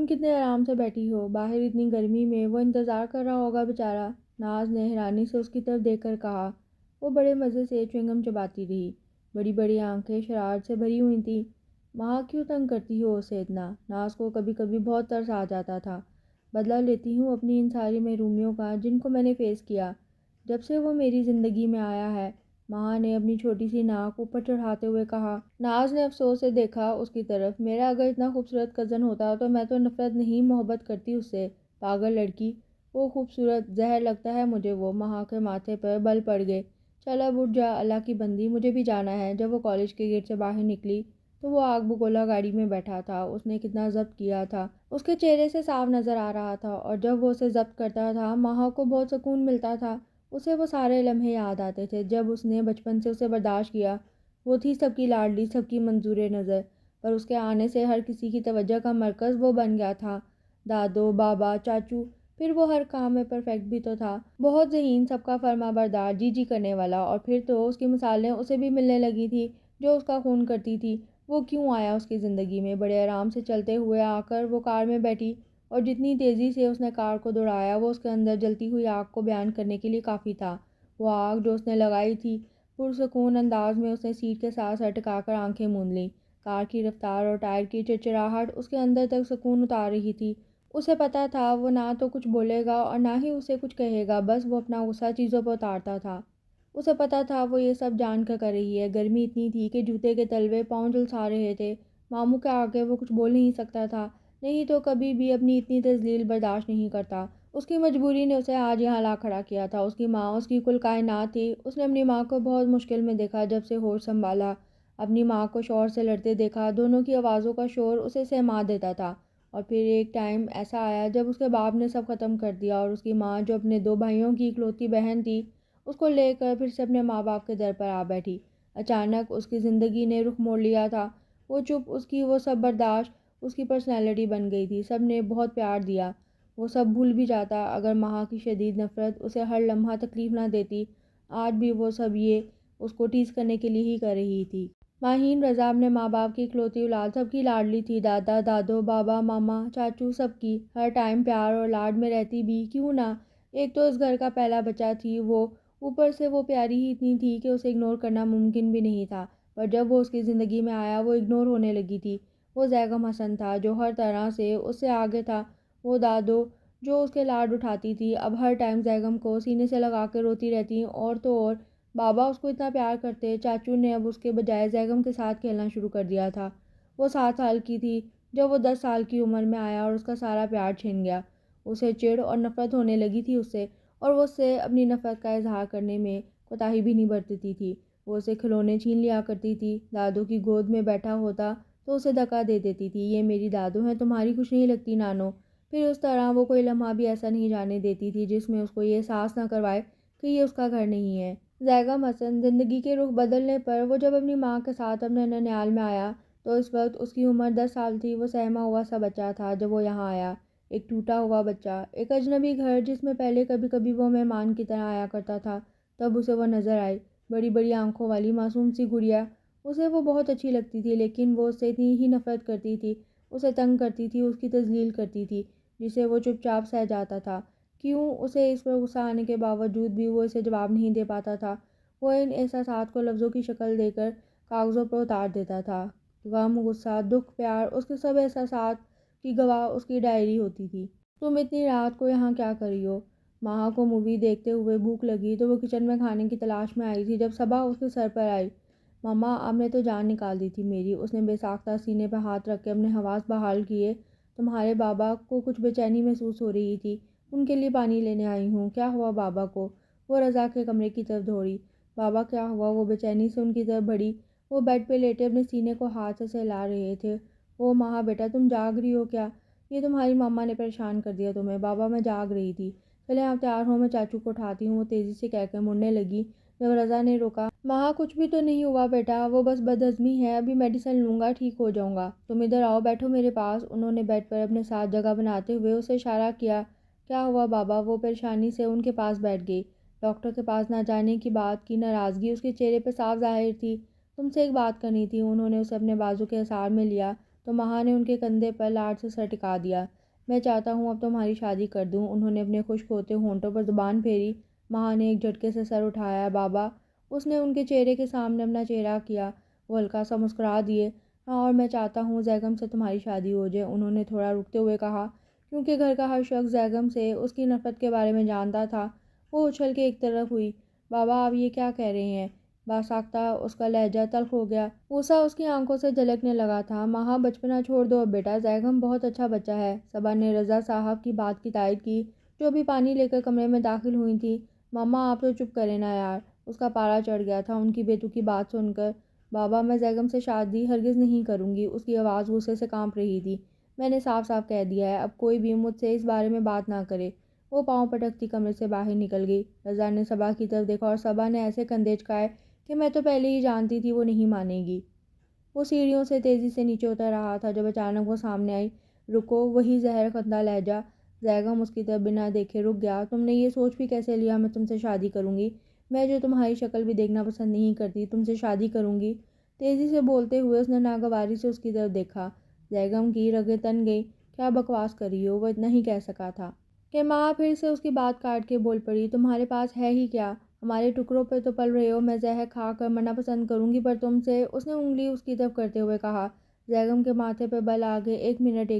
تم کتنے آرام سے بیٹھی ہو، باہر اتنی گرمی میں وہ انتظار کر رہا ہوگا بیچارہ، ناز نے حیرانی سے اس کی طرف دیکھ کر کہا۔ وہ بڑے مزے سے چوئنگم چباتی رہی، بڑی بڑی آنکھیں شرارت سے بھری ہوئی تھیں۔ ماں کیوں تنگ کرتی ہو اسے اتنا؟ ناز کو کبھی کبھی بہت ترس آ جاتا تھا۔ بدلہ لیتی ہوں اپنی ان ساری محرومیوں کا جن کو میں نے فیس کیا جب سے وہ میری زندگی میں آیا ہے، ماں نے اپنی چھوٹی سی ناک اوپر چڑھاتے ہوئے کہا۔ ناز نے افسوس سے دیکھا اس کی طرف۔ میرا اگر اتنا خوبصورت کزن ہوتا تو میں تو نفرت نہیں محبت کرتی اس سے، پاگل لڑکی۔ وہ خوبصورت زہر لگتا ہے مجھے وہ۔ ماں کے ماتھے پر بل پڑ گئے۔ چل اب اٹھ جا اللہ کی بندی، مجھے بھی جانا ہے۔ جب وہ کالج کے گیٹ سے باہر نکلی تو وہ آگ بگولا گاڑی میں بیٹھا تھا۔ اس نے کتنا ضبط کیا تھا، اس کے چہرے سے صاف نظر آ رہا تھا، اور جب وہ اسے ضبط کرتا تھا ماں کو بہت سکون ملتا تھا۔ اسے وہ سارے لمحے یاد آتے تھے جب اس نے بچپن سے اسے برداشت کیا۔ وہ تھی سب کی لاڈلی، سب کی منظور نظر، پر اس کے آنے سے ہر کسی کی توجہ کا مرکز وہ بن گیا تھا۔ دادو، بابا، چاچو، پھر وہ ہر کام میں پرفیکٹ بھی تو تھا، بہت ذہین، سب کا فرما بردار، جی جی کرنے والا، اور پھر تو اس کی مثالیں اسے بھی ملنے لگی تھی جو اس کا خون کرتی تھی۔ وہ کیوں آیا اس کی زندگی میں؟ بڑے آرام سے چلتے ہوئے آ کر وہ کار میں بیٹھی، اور جتنی تیزی سے اس نے کار کو دوڑایا وہ اس کے اندر جلتی ہوئی آگ کو بیان کرنے کے لیے کافی تھا۔ وہ آگ جو اس نے لگائی تھی، پرسکون انداز میں اس نے سیٹ کے ساتھ سر ٹکا کر آنکھیں موند لیں۔ کار کی رفتار اور ٹائر کی چرچراہٹ اس کے اندر تک سکون اتار رہی تھی۔ اسے پتہ تھا وہ نہ تو کچھ بولے گا اور نہ ہی اسے کچھ کہے گا، بس وہ اپنا غصہ چیزوں پر اتارتا تھا۔ اسے پتہ تھا وہ یہ سب جان کر رہی ہے۔ گرمی اتنی تھی کہ جوتے کے تلوے پاؤں جھلسا رہے تھے۔ ماموں کے آگے وہ کچھ بول نہیں سکتا تھا، نہیں تو کبھی بھی اپنی اتنی تذلیل برداشت نہیں کرتا۔ اس کی مجبوری نے اسے آج یہاں لا کھڑا کیا تھا۔ اس کی ماں اس کی کل کائنات تھی۔ اس نے اپنی ماں کو بہت مشکل میں دیکھا جب سے ہوش سنبھالا۔ اپنی ماں کو شوہر سے لڑتے دیکھا، دونوں کی آوازوں کا شور اسے سہما دیتا تھا۔ اور پھر ایک ٹائم ایسا آیا جب اس کے باپ نے سب ختم کر دیا، اور اس کی ماں جو اپنے 2 بھائیوں کی اکلوتی بہن تھی، اس کو لے کر پھر سے اپنے ماں باپ کے در پر آ بیٹھی۔ اچانک اس کی زندگی نے رخ موڑ لیا تھا۔ وہ چپ، اس کی وہ سب برداشت اس کی پرسنالٹی بن گئی تھی۔ سب نے بہت پیار دیا، وہ سب بھول بھی جاتا اگر ماں کی شدید نفرت اسے ہر لمحہ تکلیف نہ دیتی۔ آج بھی وہ سب یہ اس کو ٹیز کرنے کے لیے ہی کر رہی تھی۔ ماہین رضا اپنے ماں باپ کی اکلوتی اولاد، سب کی لاڈلی تھی۔ دادا، دادو، بابا، ماما، چاچو، سب کی ہر ٹائم پیار اور لاڈ میں رہتی بھی کیوں نہ۔ ایک تو اس گھر کا پہلا بچہ تھی وہ، اوپر سے وہ پیاری ہی اتنی تھی کہ اسے اگنور کرنا ممکن بھی نہیں تھا، پر جب وہ اس کی زندگی میں آیا وہ اگنور ہونے لگی تھی۔ وہ زیغم حسن تھا جو ہر طرح سے اس سے آگے تھا۔ وہ دادو جو اس کے لاڈ اٹھاتی تھی، اب ہر ٹائم زیغم کو سینے سے لگا کے روتی رہتی، اور تو اور بابا اس کو اتنا پیار کرتے۔ چاچو نے اب اس کے بجائے زیغم کے ساتھ کھیلنا شروع کر دیا تھا۔ وہ 7 سال کی تھی جب وہ 10 سال کی عمر میں آیا اور اس کا سارا پیار چھن گیا۔ اسے چڑ اور نفرت ہونے لگی تھی اس سے، اور وہ اس سے اپنی نفرت کا اظہار کرنے میں کوتاہی بھی نہیں برتتی تھی۔ وہ اسے کھلونے چھین لیا کرتی تھی۔ دادو کی گود میں بیٹھا ہوتا تو اسے دھکا دے دیتی تھی، یہ میری دادو ہیں، تمہاری کچھ نہیں لگتی نانو۔ پھر اس طرح وہ کوئی لمحہ بھی ایسا نہیں جانے دیتی تھی جس میں اس کو یہ احساس نہ کروائے کہ یہ اس کا گھر نہیں ہے۔ زیغم حسن زندگی کے رخ بدلنے پر وہ جب اپنی ماں کے ساتھ اپنے ننیال میں آیا تو اس وقت اس کی عمر 10 سال تھی۔ وہ سہما ہوا سا بچہ تھا جب وہ یہاں آیا، ایک ٹوٹا ہوا بچہ، ایک اجنبی گھر جس میں پہلے کبھی کبھی وہ مہمان کی طرح آیا کرتا تھا۔ تب اسے وہ نظر آئی، بڑی بڑی آنکھوں والی معصوم سی گڑیا۔ اسے وہ بہت اچھی لگتی تھی، لیکن وہ اس سے اتنی ہی نفرت کرتی تھی، اسے تنگ کرتی تھی، اس کی تذلیل کرتی تھی، جسے وہ چپ چاپ سہ جاتا تھا۔ کیوں اسے اس پر غصہ آنے کے باوجود بھی وہ اسے جواب نہیں دے پاتا تھا۔ وہ ان احساسات کو لفظوں کی شکل دے کر کاغذوں پر اتار دیتا تھا۔ غم، غصہ، دکھ، پیار، اس کے سب احساسات کی گواہ اس کی ڈائری ہوتی تھی۔ تم اتنی رات کو یہاں کیا کر رہی ہو؟ ماہا کو مووی دیکھتے ہوئے بھوک لگی تو وہ کچن میں کھانے کی تلاش میں آئی تھی جب صبا اس کے سر پر آئی۔ ماما، آپ نے تو جان نکال دی تھی میری۔ اس نے بے ساختہ سینے پہ ہاتھ رکھ کے اپنے حواس بحال کیے۔ تمہارے بابا کو کچھ بے چینی محسوس ہو رہی تھی، ان کے لیے پانی لینے آئی ہوں۔ کیا ہوا بابا کو؟ وہ رضا کے کمرے کی طرف دوڑی۔ بابا کیا ہوا؟ وہ بے چینی سے ان کی طرف بڑھی۔ وہ بیڈ پہ لیٹے اپنے سینے کو ہاتھ سے سہلا رہے تھے۔ او ماہا بیٹا، تم جاگ رہی ہو کیا؟ یہ تمہاری ماما نے پریشان کر دیا تمہیں؟ بابا میں جاگ رہی تھی۔ چلے آپ تیار ہو، میں چاچو کو اٹھاتی ہوں، وہ تیزی سے کہہ کے مڑنے لگی جب رضا نے روکا۔ ماہا کچھ بھی تو نہیں ہوا بیٹا، وہ بس بد ہضمی ہے، ابھی میڈیسن لوں گا ٹھیک ہو جاؤں گا۔ تم ادھر آؤ، بیٹھو میرے پاس۔ انہوں نے بیڈ پر اپنے ساتھ جگہ بناتے ہوئے اسے اشارہ کیا۔ کیا ہوا بابا؟ وہ پریشانی سے ان کے پاس بیٹھ گئی۔ ڈاکٹر کے پاس نہ جانے کی بات کی ناراضگی اس کے چہرے پہ صاف ظاہر تھی۔ تم سے ایک بات کرنی تھی۔ انہوں نے اسے اپنے بازو کے اثار میں لیا۔ تو مہا نے ان کے کندھے پر لاڈ سے سر ٹکا دیا۔ میں چاہتا ہوں اب تمہاری شادی کر دوں۔ انہوں نے اپنے خشک ہوتے ہونٹوں پر زبان پھیری۔ مہا نے ایک جھٹکے سے سر اٹھایا۔ بابا، اس نے ان کے چہرے کے سامنے اپنا چہرہ کیا۔ وہ ہلکا سا مسکرا دیے۔ ہاں، اور میں چاہتا ہوں زیگم سے تمہاری شادی ہو جائے، انہوں نے تھوڑا رکتے ہوئے کہا، کیونکہ گھر کا ہر شخص زیگم سے اس کی نفرت کے بارے میں جانتا تھا۔ وہ اچھل کے ایک طرف ہوئی۔ بابا، آپ یہ کیا کہہ رہے ہیں؟ باساختہ اس کا لہجہ تلخ ہو گیا۔ غصہ اس کی آنکھوں سے جھلکنے لگا تھا۔ مہا، بچپنا چھوڑ دو اب بیٹا، زیگم بہت اچھا بچہ ہے۔ صبا نے رضا صاحب کی بات کی تائید کی، جو بھی پانی لے کر کمرے میں داخل ہوئی تھی۔ ماما، آپ تو چپ کریں نا یار۔ اس کا پارا چڑھ گیا تھا ان کی بےتکی بات سن کر۔ بابا، میں زیگم سے شادی ہرگز نہیں کروں گی۔ اس کی آواز غصے سے کانپ رہی تھی۔ میں نے صاف صاف کہہ دیا ہے، اب کوئی بھی مجھ سے اس بارے میں بات نہ کرے۔ وہ پاؤں پٹکتی کمرے سے باہر نکل گئی۔ رضا نے صبا کی طرف دیکھا اور صبا نے ایسے کندھے چکائے کہ میں تو پہلے ہی جانتی تھی وہ نہیں مانے گی۔ وہ سیڑھیوں سے تیزی سے نیچے اتر رہا تھا جب اچانک وہ سامنے آئی۔ رکو، وہی زہر کھندا لہجہ۔ زیگم اس کی طرف بنا دیکھے رک گیا۔ تم نے یہ سوچ بھی کیسے لیا میں تم سے شادی کروں گی؟ میں جو تمہاری شکل بھی دیکھنا پسند نہیں کرتی، تم سے شادی کروں گی؟ تیزی سے بولتے ہوئے اس نے ناگواری سے اس کی طرف دیکھا۔ زیگم کی رگیں تن گئی۔ کیا بکواس کر رہی ہو؟ وہ اتنا ہی کہہ سکا تھا کہ ماں پھر سے اس کی بات کاٹ کے بول پڑی، تمہارے پاس ہے ہی کیا؟ ہمارے ٹکڑوں پہ تو پل رہے ہو۔ میں زہر کھا کر مرنا پسند کروں گی، پر تم سے، اس نے انگلی اس کی طرف کرتے ہوئے کہا۔ زیگم کے ماتھے پہ بل آ گئے۔ ایک منٹ۔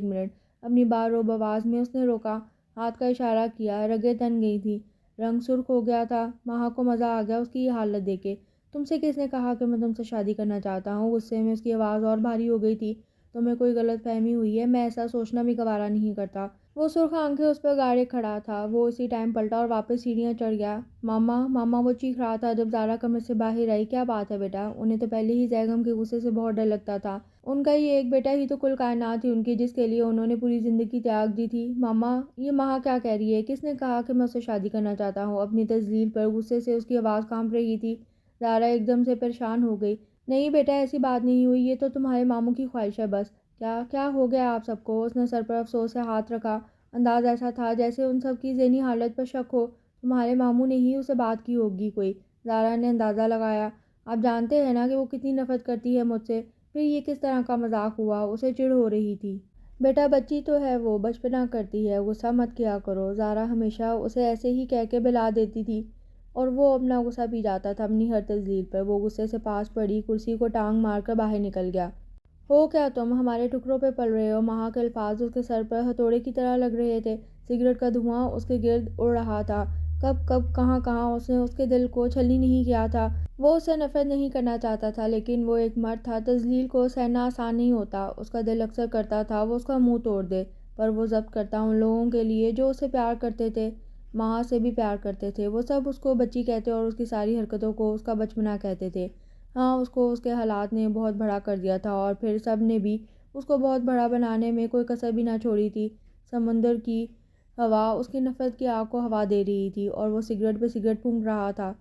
اپنی بارروب آواز میں اس نے روکا، ہاتھ کا اشارہ کیا۔ رگیں تن گئی تھیں، رنگ سرخ ہو گیا تھا۔ مہا کو مزہ آ گیا اس کی یہ حالت دیکھ کے۔ تم سے کس نے کہا کہ میں تم سے شادی کرنا چاہتا ہوں؟ غصے میں اس کی آواز اور بھاری ہو گئی تھی۔ تمہیں کوئی غلط فہمی ہوئی ہے، میں ایسا سوچنا بھی گوارا نہیں کرتا۔ وہ سرخ آنکھیں اس پر گاڑے کھڑا تھا۔ وہ اسی ٹائم پلٹا اور واپس سیڑھیاں چڑھ گیا۔ ماما، ماما، وہ چیخ رہا تھا جب زارا کمرے سے باہر آئی۔ کیا بات ہے بیٹا؟ انہیں تو پہلے ہی زیگم کے غصے سے بہت ڈر لگتا تھا۔ ان کا یہ ایک بیٹا ہی تو کل کائنات تھی ان کی، جس کے لیے انہوں نے پوری زندگی تیاگ دی تھی۔ ماما، یہ مہا کیا کہہ رہی ہے؟ کس نے کہا کہ میں اس سے شادی کرنا چاہتا ہوں؟ اپنی تذلیل پر غصے سے اس کی آواز کانپ رہی تھی۔ زارا ایک دم سے پریشان ہو گئی۔ نہیں بیٹا، ایسی بات نہیں ہوئی، یہ تو تمہارے ماموں کی خواہش ہے بس۔ کیا ہو گیا آپ سب کو؟ اس نے سر پر افسوس سے ہاتھ رکھا۔ انداز ایسا تھا جیسے ان سب کی ذہنی حالت پر شک ہو۔ تمہارے ماموں نے ہی اسے بات کی ہوگی کوئی۔ زارا نے اندازہ لگایا۔ آپ جانتے ہیں نا کہ وہ کتنی نفرت کرتی ہے مجھ سے۔ پھر یہ کس طرح کا مذاق ہوا؟ اسے چڑ ہو رہی تھی۔ بیٹا بچی تو ہے وہ، بچپنا کرتی ہے، غصہ مت کیا کرو۔ زارا ہمیشہ اسے ایسے ہی کہہ کے بہلا دیتی تھی اور وہ اپنا غصہ پی جاتا تھا اپنی ہر تذلیل پر۔ وہ غصے سے پاس پڑی، کرسی کو ٹانگ مار کر باہر نکل گیا۔ ہو کیا تم؟ ہمارے ٹکڑوں پہ پل رہے ہو؟ مہا کے الفاظ اس کے سر پر ہتھوڑے کی طرح لگ رہے تھے۔ سگریٹ کا دھواں اس کے گرد اڑ رہا تھا۔ کب کہاں اس نے اس کے دل کو چھلنی نہیں کیا تھا۔ وہ اس سے نفرت نہیں کرنا چاہتا تھا، لیکن وہ ایک مرد تھا۔ تذلیل کو سہنا آسان نہیں ہوتا۔ اس کا دل اکثر کرتا تھا وہ اس کا منہ توڑ دے، پر وہ ضبط کرتا ان لوگوں کے لیے جو اسے پیار کرتے تھے، مہا سے بھی پیار کرتے تھے۔ وہ سب اس کو بچی کہتے اور اس کی ساری حرکتوں کو اس کا بچپنا کہتے تھے۔ ہاں، اس کو اس کے حالات نے بہت بڑا کر دیا تھا، اور پھر سب نے بھی اس کو بہت بڑا بنانے میں کوئی کسر بھی نہ چھوڑی تھی۔ سمندر کی ہوا اس کی نفرت کی آگ کو ہوا دے رہی تھی اور وہ سگریٹ پہ سگریٹ پھونک رہا تھا۔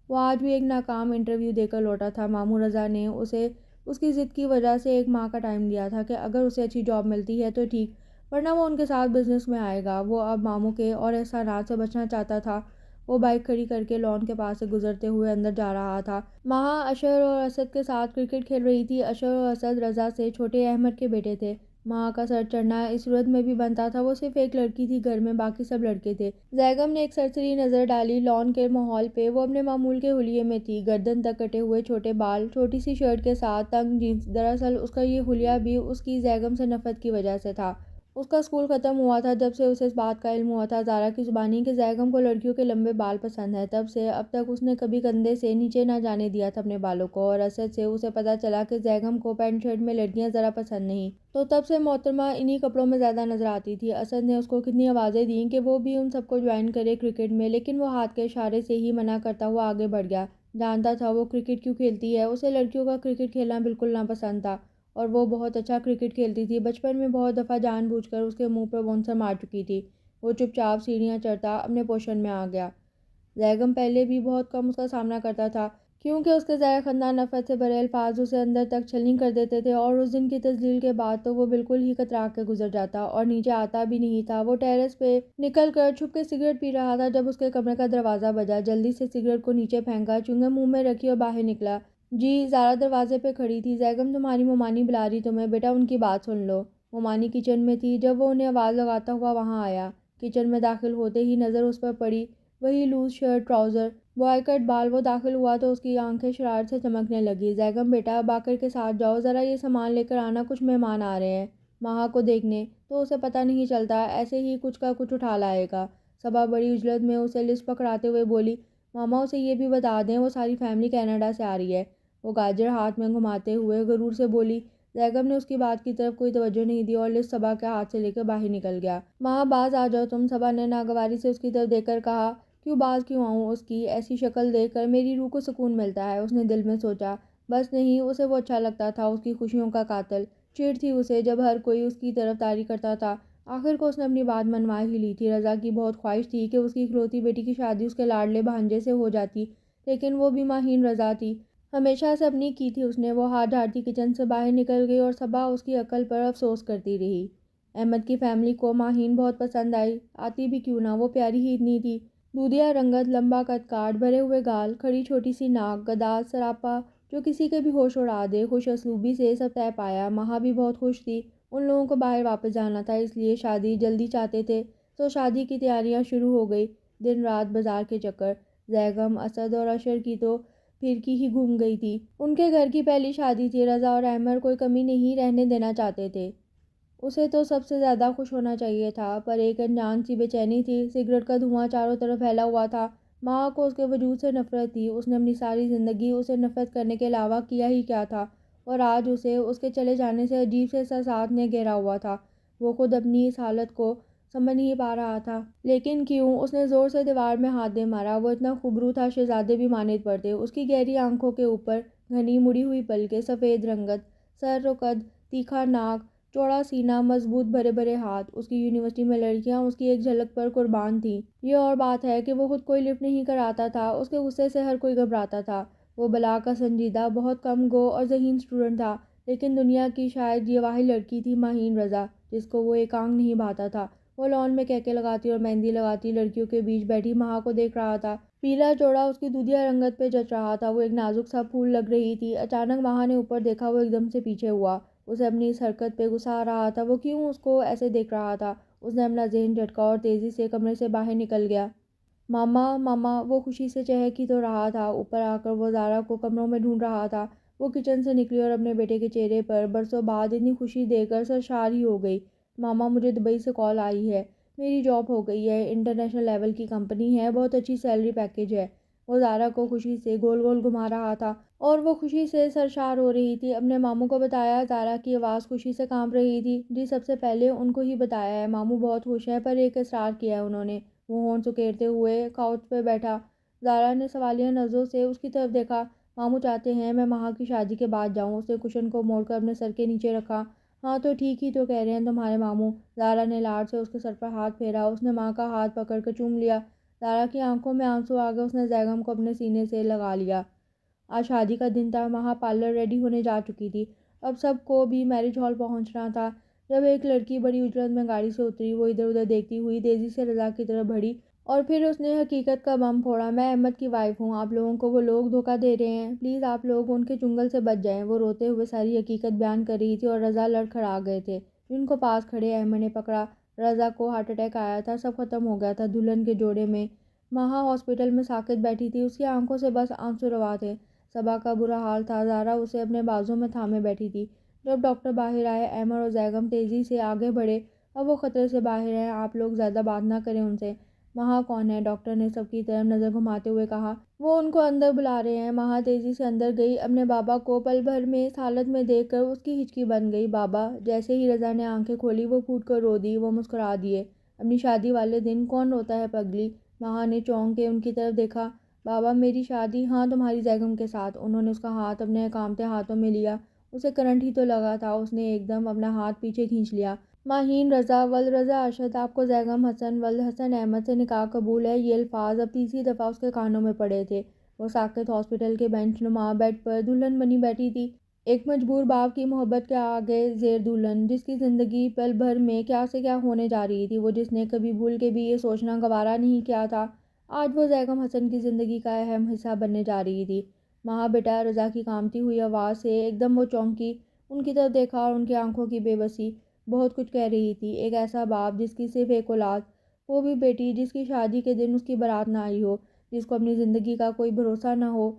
وہ آج بھی ایک ناکام انٹرویو دے کر لوٹا تھا۔ ماموں رضا نے اسے اس کی ضد کی وجہ سے 1 ماہ کا ٹائم دیا تھا کہ اگر اسے اچھی جاب ملتی ہے تو ٹھیک، ورنہ وہ ان کے ساتھ بزنس میں آئے گا۔ وہ اب ماموں کے اور احسانات سے بچنا چاہتا تھا۔ وہ بائک کھڑی کر کے لان کے پاس سے گزرتے ہوئے اندر جا رہا تھا۔ مہا اشر اور اسد کے ساتھ کرکٹ کھیل رہی تھی۔ اشر اور اسد رضا سے چھوٹے احمد کے بیٹے تھے۔ مہا کا سر چڑھنا اس صورت میں بھی بنتا تھا، وہ صرف ایک لڑکی تھی گھر میں، باقی سب لڑکے تھے۔ زیگم نے ایک سرسری نظر ڈالی لان کے ماحول پہ۔ وہ اپنے معمول کے حلیے میں تھی، گردن تک کٹے ہوئے چھوٹے بال، چھوٹی سی شرٹ کے ساتھ تنگ جینس۔ دراصل اس کا یہ حلیہ بھی اس کی زیگم سے نفرت کی وجہ سے تھا۔ اس کا اسکول ختم ہوا تھا جب سے اسے اس بات کا علم ہوا تھا زارا کی زبانی کہ زیگم کو لڑکیوں کے لمبے بال پسند ہیں۔ تب سے اب تک اس نے کبھی کندھے سے نیچے نہ جانے دیا تھا اپنے بالوں کو۔ اور اسد سے اسے پتہ چلا کہ زیگم کو پینٹ شرٹ میں لڑکیاں ذرا پسند نہیں، تو تب سے محترمہ انہی کپڑوں میں زیادہ نظر آتی تھی۔ اسد نے اس کو کتنی آوازیں دیں کہ وہ بھی ان سب کو جوائن کرے کرکٹ میں، لیکن وہ ہاتھ کے اشارے سے ہی منع کرتا ہوا آگے بڑھ گیا۔ جانتا تھا وہ کرکٹ کیوں کھیلتی ہے، اسے لڑکیوں کا کرکٹ کھیلنا بالکل ناپسند تھا، اور وہ بہت اچھا کرکٹ کھیلتی تھی۔ بچپن میں بہت دفعہ جان بوجھ کر اس کے منہ پر بونسر مار چکی تھی۔ وہ چپ چاپ سیڑھیاں چڑھتا اپنے پوشن میں آ گیا۔ زیگم پہلے بھی بہت کم اس کا سامنا کرتا تھا، کیونکہ اس کے زہر خندہ نفرت سے بھرے الفاظ اسے اندر تک چھلنی کر دیتے تھے، اور اس دن کی تذلیل کے بعد تو وہ بالکل ہی کترا کے گزر جاتا اور نیچے آتا بھی نہیں تھا۔ وہ ٹیرس پہ نکل کر چھپ کے سگریٹ پی رہا تھا جب اس کے کمرے کا دروازہ بجا۔ جلدی سے سگریٹ کو نیچے پھینکا، چنگم منہ میں رکھی اور باہر نکلا۔ جی، زارا دروازے پہ کھڑی تھی۔ زیگم تمہاری ممانی بلا رہی تمہیں، بیٹا ان کی بات سن لو۔ ممانی کچن میں تھی جب وہ انہیں آواز لگاتا ہوا وہاں آیا۔ کچن میں داخل ہوتے ہی نظر اس پر پڑی، وہی لوز شرٹ ٹراؤزر، بوائے کٹ بال۔ وہ داخل ہوا تو اس کی آنکھیں شرارت سے چمکنے لگی۔ زیگم بیٹا باقر کے ساتھ جاؤ، ذرا یہ سامان لے کر آنا، کچھ مہمان آ رہے ہیں ماہا کو دیکھنے، تو اسے پتہ نہیں چلتا، ایسے ہی کچھ کا کچھ اٹھا لائے گا۔ صبا بڑی عجلت میں اسے لسٹ پکڑاتے ہوئے بولی، ماما اسے یہ بھی بتا دیں وہ ساری فیملی کینیڈا سے آ رہی ہے۔ وہ گاجر ہاتھ میں گھماتے ہوئے غرور سے بولی۔ زیگم نے اس کی بات کی طرف کوئی توجہ نہیں دی اور لسٹ صبا کے ہاتھ سے لے کر باہر نکل گیا۔ ماں باز آ جاؤ تم، صبا نے ناگواری سے اس کی طرف دیکھ کر کہا۔ کیوں باز کیوں آؤں؟ اس کی ایسی شکل دیکھ کر میری روح کو سکون ملتا ہے، اس نے دل میں سوچا۔ بس نہیں، اسے وہ اچھا لگتا تھا، اس کی خوشیوں کا قاتل۔ چڑ تھی اسے جب ہر کوئی اس کی طرف تاری کرتا تھا۔ آخر کو اس نے اپنی بات منوا ہی لی تھی۔ رضا کی بہت خواہش تھی کہ اس کی اکلوتی بیٹی کی شادی اس کے لاڈلے بھانجے سے ہو جاتی، لیکن وہ بھی ماہین رضا تھی، ہمیشہ سے اپنی کی تھی اس نے۔ وہ ہاتھ جھاڑتی کچن سے باہر نکل گئی اور صبا اس کی عقل پر افسوس کرتی رہی۔ احمد کی فیملی کو ماہین بہت پسند آئی، آتی بھی کیوں نہ، وہ پیاری ہی اتنی تھی۔ دودھیا رنگت، لمبا قد کاٹ، بھرے ہوئے گال، کھڑی چھوٹی سی ناک، گداز سراپا جو کسی کے بھی ہوش اڑا دے۔ خوش اسلوبی سے سب طے پایا۔ ماہا بھی بہت خوش تھی، ان لوگوں کو باہر واپس جانا تھا، اس لیے شادی جلدی چاہتے تھے، تو شادی کی تیاریاں شروع ہو گئی۔ دن رات بازار کے چکر۔ زیگم، اسد اور اشر کی تو پھرکی ہی گھوم گئی تھی۔ ان کے گھر کی پہلی شادی تھی، رضا اور احمد کوئی کمی نہیں رہنے دینا چاہتے تھے۔ اسے تو سب سے زیادہ خوش ہونا چاہیے تھا، پر ایک انجان سی بے چینی تھی۔ سگریٹ کا دھواں چاروں طرف پھیلا ہوا تھا۔ ماں کو اس کے وجود سے نفرت تھی، اس نے اپنی ساری زندگی اسے نفرت کرنے کے علاوہ کیا ہی کیا تھا، اور آج اسے اس کے چلے جانے سے عجیب سے احساسات نے گھیرا ہوا تھا۔ وہ خود اپنی اس حالت کو سمجھ نہیں پا رہا تھا۔ لیکن کیوں؟ اس نے زور سے دیوار میں ہاتھ دے مارا۔ وہ اتنا خوبرو تھا شہزادے بھی مانند پڑتے۔ اس کی گہری آنکھوں کے اوپر گھنی مڑی ہوئی پلکیں، سفید رنگت، سر و قد، تیکھا ناک، چوڑا سینہ، مضبوط بھرے بھرے ہاتھ۔ اس کی یونیورسٹی میں لڑکیاں اس کی ایک جھلک پر قربان تھیں۔ یہ اور بات ہے کہ وہ خود کوئی لفٹ نہیں کر آتا تھا، اس کے غصے سے ہر کوئی گھبراتا تھا۔ وہ بلا کا سنجیدہ، بہت کم گو اور ذہین اسٹوڈنٹ تھا، لیکن دنیا کی شاید یہ واحد لڑکی تھی ماہین رضا جس کو وہ ایک آنکھ نہیں بھاتا تھا۔ وہ لان میں کہکے لگاتی اور مہندی لگاتی لڑکیوں کے بیچ بیٹھی ماہا کو دیکھ رہا تھا۔ پیلا جوڑا اس کی دودھیا رنگت پہ جچ رہا تھا، وہ ایک نازک سا پھول لگ رہی تھی۔ اچانک ماہا نے اوپر دیکھا، وہ ایک دم سے پیچھے ہوا۔ اسے اپنی اس حرکت پہ غصہ آ رہا تھا، وہ کیوں اس کو ایسے دیکھ رہا تھا۔ اس نے اپنا ذہن جھٹکا اور تیزی سے کمرے سے باہر نکل گیا۔ ماما ماما، وہ خوشی سے چہک ہی تو رہا تھا، اوپر آ کر وہ زارا کو کمروں میں ڈھونڈ رہا تھا۔ وہ کچن سے نکلی اور اپنے بیٹے کے چہرے پر برسوں بعد اتنی خوشی دیکھ کر سرشار ہی ہو گئی۔ ماما، مجھے دبئی سے کال آئی ہے، میری جاب ہو گئی ہے، انٹرنیشنل لیول کی کمپنی ہے، بہت اچھی سیلری پیکیج ہے۔ وہ زارا کو خوشی سے گول گول گھما رہا تھا اور وہ خوشی سے سرشار ہو رہی تھی۔ اپنے ماموں کو بتایا؟ زارا کی آواز خوشی سے کانپ رہی تھی۔ جی، سب سے پہلے ان کو ہی بتایا ہے، ماموں بہت خوش ہیں، پر ایک اصرار کیا ہے انہوں نے۔ وہ ہونٹ سکیڑتے ہوئے کاؤچ پہ بیٹھا۔ زارا نے سوالیہ نظروں سے اس کی طرف دیکھا۔ ماموں چاہتے ہیں میں ماہا کی شادی کے بعد جاؤں۔ اس نے کشن کو موڑ کر اپنے سر کے نیچے رکھا۔ ہاں تو ٹھیک ہی تو کہہ رہے ہیں تمہارے ماموں۔ زارا نے لاڈ سے اس کے سر پر ہاتھ پھیرا۔ اس نے ماں کا ہاتھ پکڑ کر چوم لیا۔ زارا کی آنکھوں میں آنسو آ گئے، اس نے زیگم کو اپنے سینے سے لگا لیا۔ آج شادی کا دن تھا، ماہا پارلر ریڈی ہونے جا چکی تھی، اب سب کو بھی میرج ہال پہنچنا تھا۔ جب ایک لڑکی بڑی اجلت میں گاڑی سے اتری، وہ ادھر ادھر دیکھتی ہوئی تیزی سے رضا کی طرف بڑھی اور پھر اس نے حقیقت کا بم پھوڑا۔ میں احمد کی وائف ہوں، آپ لوگوں کو وہ لوگ دھوکہ دے رہے ہیں، پلیز آپ لوگ ان کے چنگل سے بچ جائیں۔ وہ روتے ہوئے ساری حقیقت بیان کر رہی تھی اور رضا لڑکھڑا گئے تھے جن کو پاس کھڑے احمد نے پکڑا۔ رضا کو ہارٹ اٹیک آیا تھا، سب ختم ہو گیا تھا دلہن کے جوڑے میں۔ ماہا ہاسپٹل میں ساکت بیٹھی تھی، اس کی آنکھوں سے بس آنسو روا تھے۔ صبا کا برا حال تھا، زارا اسے اپنے بازوں میں تھامے بیٹھی تھی۔ جب ڈاکٹر باہر آئے، احمد اور زیگم تیزی سے آگے بڑھے۔ اب وہ خطرے سے باہر ہیں، آپ لوگ زیادہ بات نہ کریں ان سے۔ ماہا کون ہے؟ ڈاکٹر نے سب کی طرف نظر گھماتے ہوئے کہا۔ وہ ان کو اندر بلا رہے ہیں۔ ماہا تیزی سے اندر گئی، اپنے بابا کو پل بھر میں اس حالت میں دیکھ کر اس کی ہچکی بن گئی۔ بابا! جیسے ہی رضا نے آنکھیں کھولی وہ پھوٹ کر رو دی۔ وہ مسکرا دیے۔ اپنی شادی والے دن کون روتا ہے پگلی؟ ماہا نے چونک کے ان کی طرف دیکھا۔ بابا، میری شادی؟ ہاں، تمہاری زیگم کے ساتھ۔ انہوں نے اس کا ہاتھ اپنے کانپتے ہاتھوں میں لیا۔ اسے کرنٹ ہی تو لگا تھا، اس نے ایک دم اپنا ہاتھ پیچھے کھینچ لیا۔ ماہین رضا ولد رضا ارشد، آپ کو زیگم حسن ولد حسن احمد سے نکاح قبول ہے، یہ الفاظ اب تیسری دفعہ اس کے کانوں میں پڑے تھے۔ وہ ساکت ہاسپٹل کے بینچ نما بیڈ پر دلہن بنی بیٹھی تھی، ایک مجبور باپ کی محبت کے آگے زیر دلہن، جس کی زندگی پل بھر میں کیا سے کیا ہونے جا رہی تھی، وہ جس نے کبھی بھول کے بھی یہ سوچنا گوارا نہیں کیا تھا، آج وہ زیگم حسن کی زندگی کا اہم حصہ بننے جا رہی تھی۔ ماں بیٹا، رضا کی کانپتی ہوئی آواز سے ایک دم وہ چونکی، ان کی طرف دیکھا اور ان کی آنکھوں کی بے بسی بہت کچھ کہہ رہی تھی۔ ایک ایسا باپ جس کی صرف ایک اولاد، وہ بھی بیٹی، جس کی شادی کے دن اس کی بارات نہ آئی ہو، جس کو اپنی زندگی کا کوئی بھروسہ نہ ہو۔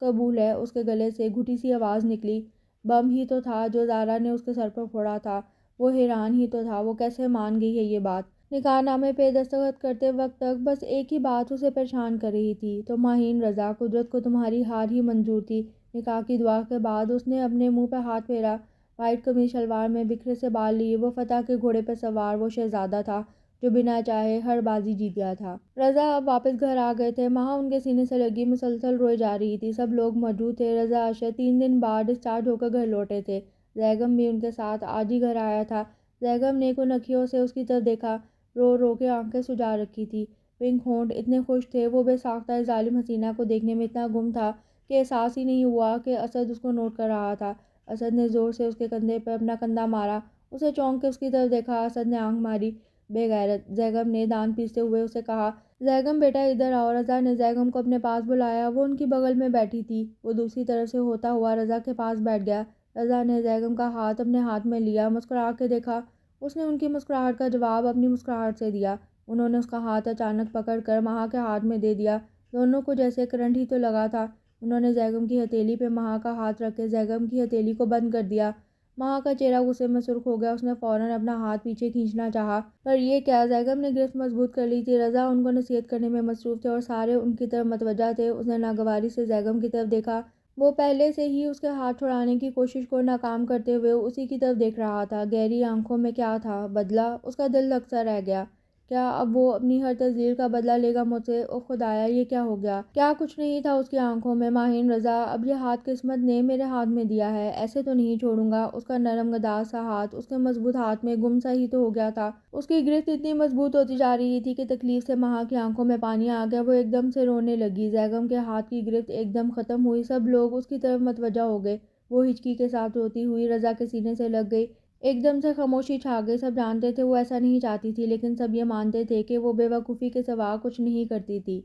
قبول ہے، اس کے گلے سے گھٹی سی آواز نکلی۔ بم ہی تو تھا جو زارا نے اس کے سر پر پھوڑا تھا۔ وہ حیران ہی تو تھا، وہ کیسے مان گئی ہے یہ بات۔ نکاح نامے پہ دستخط کرتے وقت تک بس ایک ہی بات اسے پریشان کر رہی تھی، تو ماہین رضا، قدرت کو تمہاری ہار ہی منظور تھی۔ نکاح کی دعا کے بعد اس نے اپنے منہ پہ ہاتھ پھیرا۔ وائٹ قمیض شلوار میں بکھرے سے بال لیے وہ فتح کے گھوڑے پہ سوار وہ شہزادہ تھا جو بنا چاہے ہر بازی جیت گیا تھا۔ رضا اب واپس گھر آ گئے تھے۔ ماں ان کے سینے سے لگی مسلسل روئے جا رہی تھی۔ سب لوگ موجود تھے۔ رضا ارشد 3 دن بعد ڈسچارج ہو کر گھر لوٹے تھے۔ زیگم بھی ان کے ساتھ آج ہی گھر آیا تھا۔ زیگم نے کن اکھیوں سے اس کی طرف دیکھا، رو رو کے آنکھیں سجا رکھی تھی۔ پنک ہونٹ اتنے خوش تھے، وہ بے ساختہ اس ظالم حسینہ کو دیکھنے میں اتنا گم تھا کہ احساس ہی نہیں ہوا کہ اسد اس کو نوٹ کر رہا تھا۔ اسد نے زور سے اس کے کندھے پر اپنا کندھا مارا۔ اسے چونک کے اس کی طرف دیکھا۔ اسد نے آنکھ ماری۔ بے غیرت، زیگم نے دانت پیستے ہوئے اسے کہا۔ زیگم بیٹا ادھر آؤ۔ رضا نے زیگم کو اپنے پاس بلایا۔ وہ ان کی بغل میں بیٹھی تھی۔ وہ دوسری طرف سے ہوتا ہوا رضا کے پاس بیٹھ گیا۔ رضا نے زیگم کا ہاتھ اپنے ہاتھ میں لیا، مسکرا کے دیکھا۔ اس نے ان کی مسکراہٹ کا جواب اپنی مسکراہٹ سے دیا۔ انہوں نے اس کا ہاتھ اچانک پکڑ کر مہا کے ہاتھ میں دے دیا۔ دونوں کو جیسے کرنٹ ہی تو لگا تھا۔ انہوں نے زیگم کی ہتھیلی پہ مہا کا ہاتھ رکھ کے زیگم کی ہتھیلی کو بند کر دیا۔ مہا کا چہرہ غصے میں سرخ ہو گیا۔ اس نے فوراً اپنا ہاتھ پیچھے کھینچنا چاہا، پر یہ کیا، زیگم نے گرفت مضبوط کر لی تھی۔ رضا ان کو نصیحت کرنے میں مصروف تھے اور سارے ان کی طرف متوجہ تھے۔ اس نے ناگواری سے زیگم کی طرف دیکھا۔ وہ پہلے سے ہی اس کے ہاتھ چھڑانے کی کوشش کو ناکام کرتے ہوئے اسی کی طرف دیکھ رہا تھا۔ گہری آنکھوں میں کیا تھا؟ بدلہ؟ اس کا دل دھک سا رہ گیا۔ کیا اب وہ اپنی ہر تذلیل کا بدلہ لے گا مجھ سے؟ اوہ خدایا، یہ کیا ہو گیا؟ کیا کچھ نہیں تھا اس کی آنکھوں میں؟ ماہین رضا، اب یہ ہاتھ قسمت نے میرے ہاتھ میں دیا ہے، ایسے تو نہیں چھوڑوں گا۔ اس کا نرم گداز سا ہاتھ اس کے مضبوط ہاتھ میں گم سا ہی تو ہو گیا تھا۔ اس کی گرفت اتنی مضبوط ہوتی جا رہی تھی کہ تکلیف سے مہا کی آنکھوں میں پانی آ گیا۔ وہ ایک دم سے رونے لگی۔ زیگم کے ہاتھ کی گرفت ایک دم ختم ہوئی۔ سب لوگ اس کی طرف متوجہ ہو گئے۔ وہ ہچکی کے ساتھ روتی ہوئی رضا کے سینے سے لگ گئی۔ ایک دم سے خاموشی چھا گئی۔ سب جانتے تھے وہ ایسا نہیں چاہتی تھی، لیکن سب یہ مانتے تھے کہ وہ بے وقوفی کے سوا کچھ نہیں کرتی تھی۔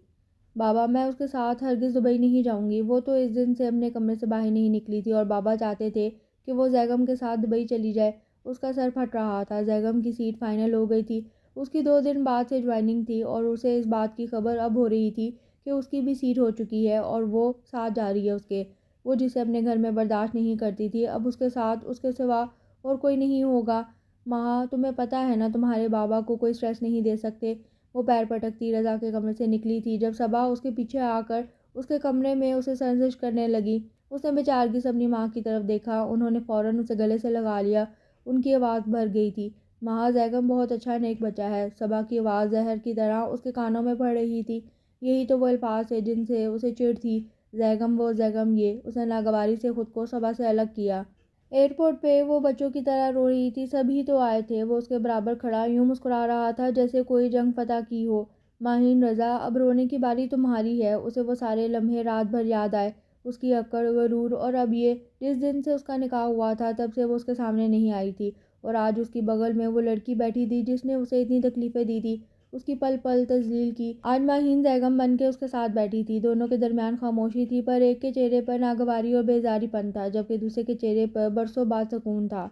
بابا، میں اس کے ساتھ ہرگز دبئی نہیں جاؤں گی۔ وہ تو اس دن سے اپنے کمرے سے باہر نہیں نکلی تھی اور بابا چاہتے تھے کہ وہ زیگم کے ساتھ دبئی چلی جائے۔ اس کا سر پھٹ رہا تھا۔ زیگم کی سیٹ فائنل ہو گئی تھی۔ اس کی 2 دن بعد سے جوائننگ تھی اور اسے اس بات کی خبر اب ہو رہی تھی کہ اس کی بھی سیٹ ہو چکی ہے اور وہ ساتھ جا رہی ہے اس کے۔ وہ جسے اپنے گھر میں برداشت نہیں کرتی تھی، اب اس کے ساتھ اس کے سوا اور کوئی نہیں ہوگا۔ ماں، تمہیں پتہ ہے نا تمہارے بابا کو کوئی سٹریس نہیں دے سکتے۔ وہ پیر پٹکتی رضا کے کمرے سے نکلی تھی جب صبا اس کے پیچھے آ کر اس کے کمرے میں اسے سرزنش کرنے لگی۔ اس نے بیچارگی سے اپنی ماں کی طرف دیکھا۔ انہوں نے فوراً اسے گلے سے لگا لیا۔ ان کی آواز بھر گئی تھی۔ ماں، زیگم بہت اچھا نیک بچہ ہے۔ صبا کی آواز زہر کی طرح اس کے کانوں میں پڑ رہی تھی۔ یہی تو وہ الفاظ تھے جن سے اسے چڑ تھی۔ زیگم وہ، زیگم یہ۔ اس نے ناگواری سے خود کو صبا سے الگ کیا۔ ایئرپورٹ پہ وہ بچوں کی طرح رو رہی تھی۔ سب ہی تو آئے تھے۔ وہ اس کے برابر کھڑا یوں مسکرا رہا تھا جیسے کوئی جنگ فتح کی ہو۔ ماہین رضا، اب رونے کی باری تمہاری ہے۔ اسے وہ سارے لمحے رات بھر یاد آئے، اس کی اکڑ، غرور، اور اب یہ، جس دن سے اس کا نکاح ہوا تھا تب سے وہ اس کے سامنے نہیں آئی تھی، اور آج اس کی بغل میں وہ لڑکی بیٹھی تھی جس نے اسے اتنی تکلیفیں دی تھی، اس کی پل پل تذلیل کی۔ آج ماہین زیگم بن کے اس کے ساتھ بیٹھی تھی۔ دونوں کے درمیان خاموشی تھی، پر ایک کے چہرے پر ناگواری اور بیزاری پن تھا، جبکہ دوسرے کے چہرے پر برسوں بعد سکون تھا۔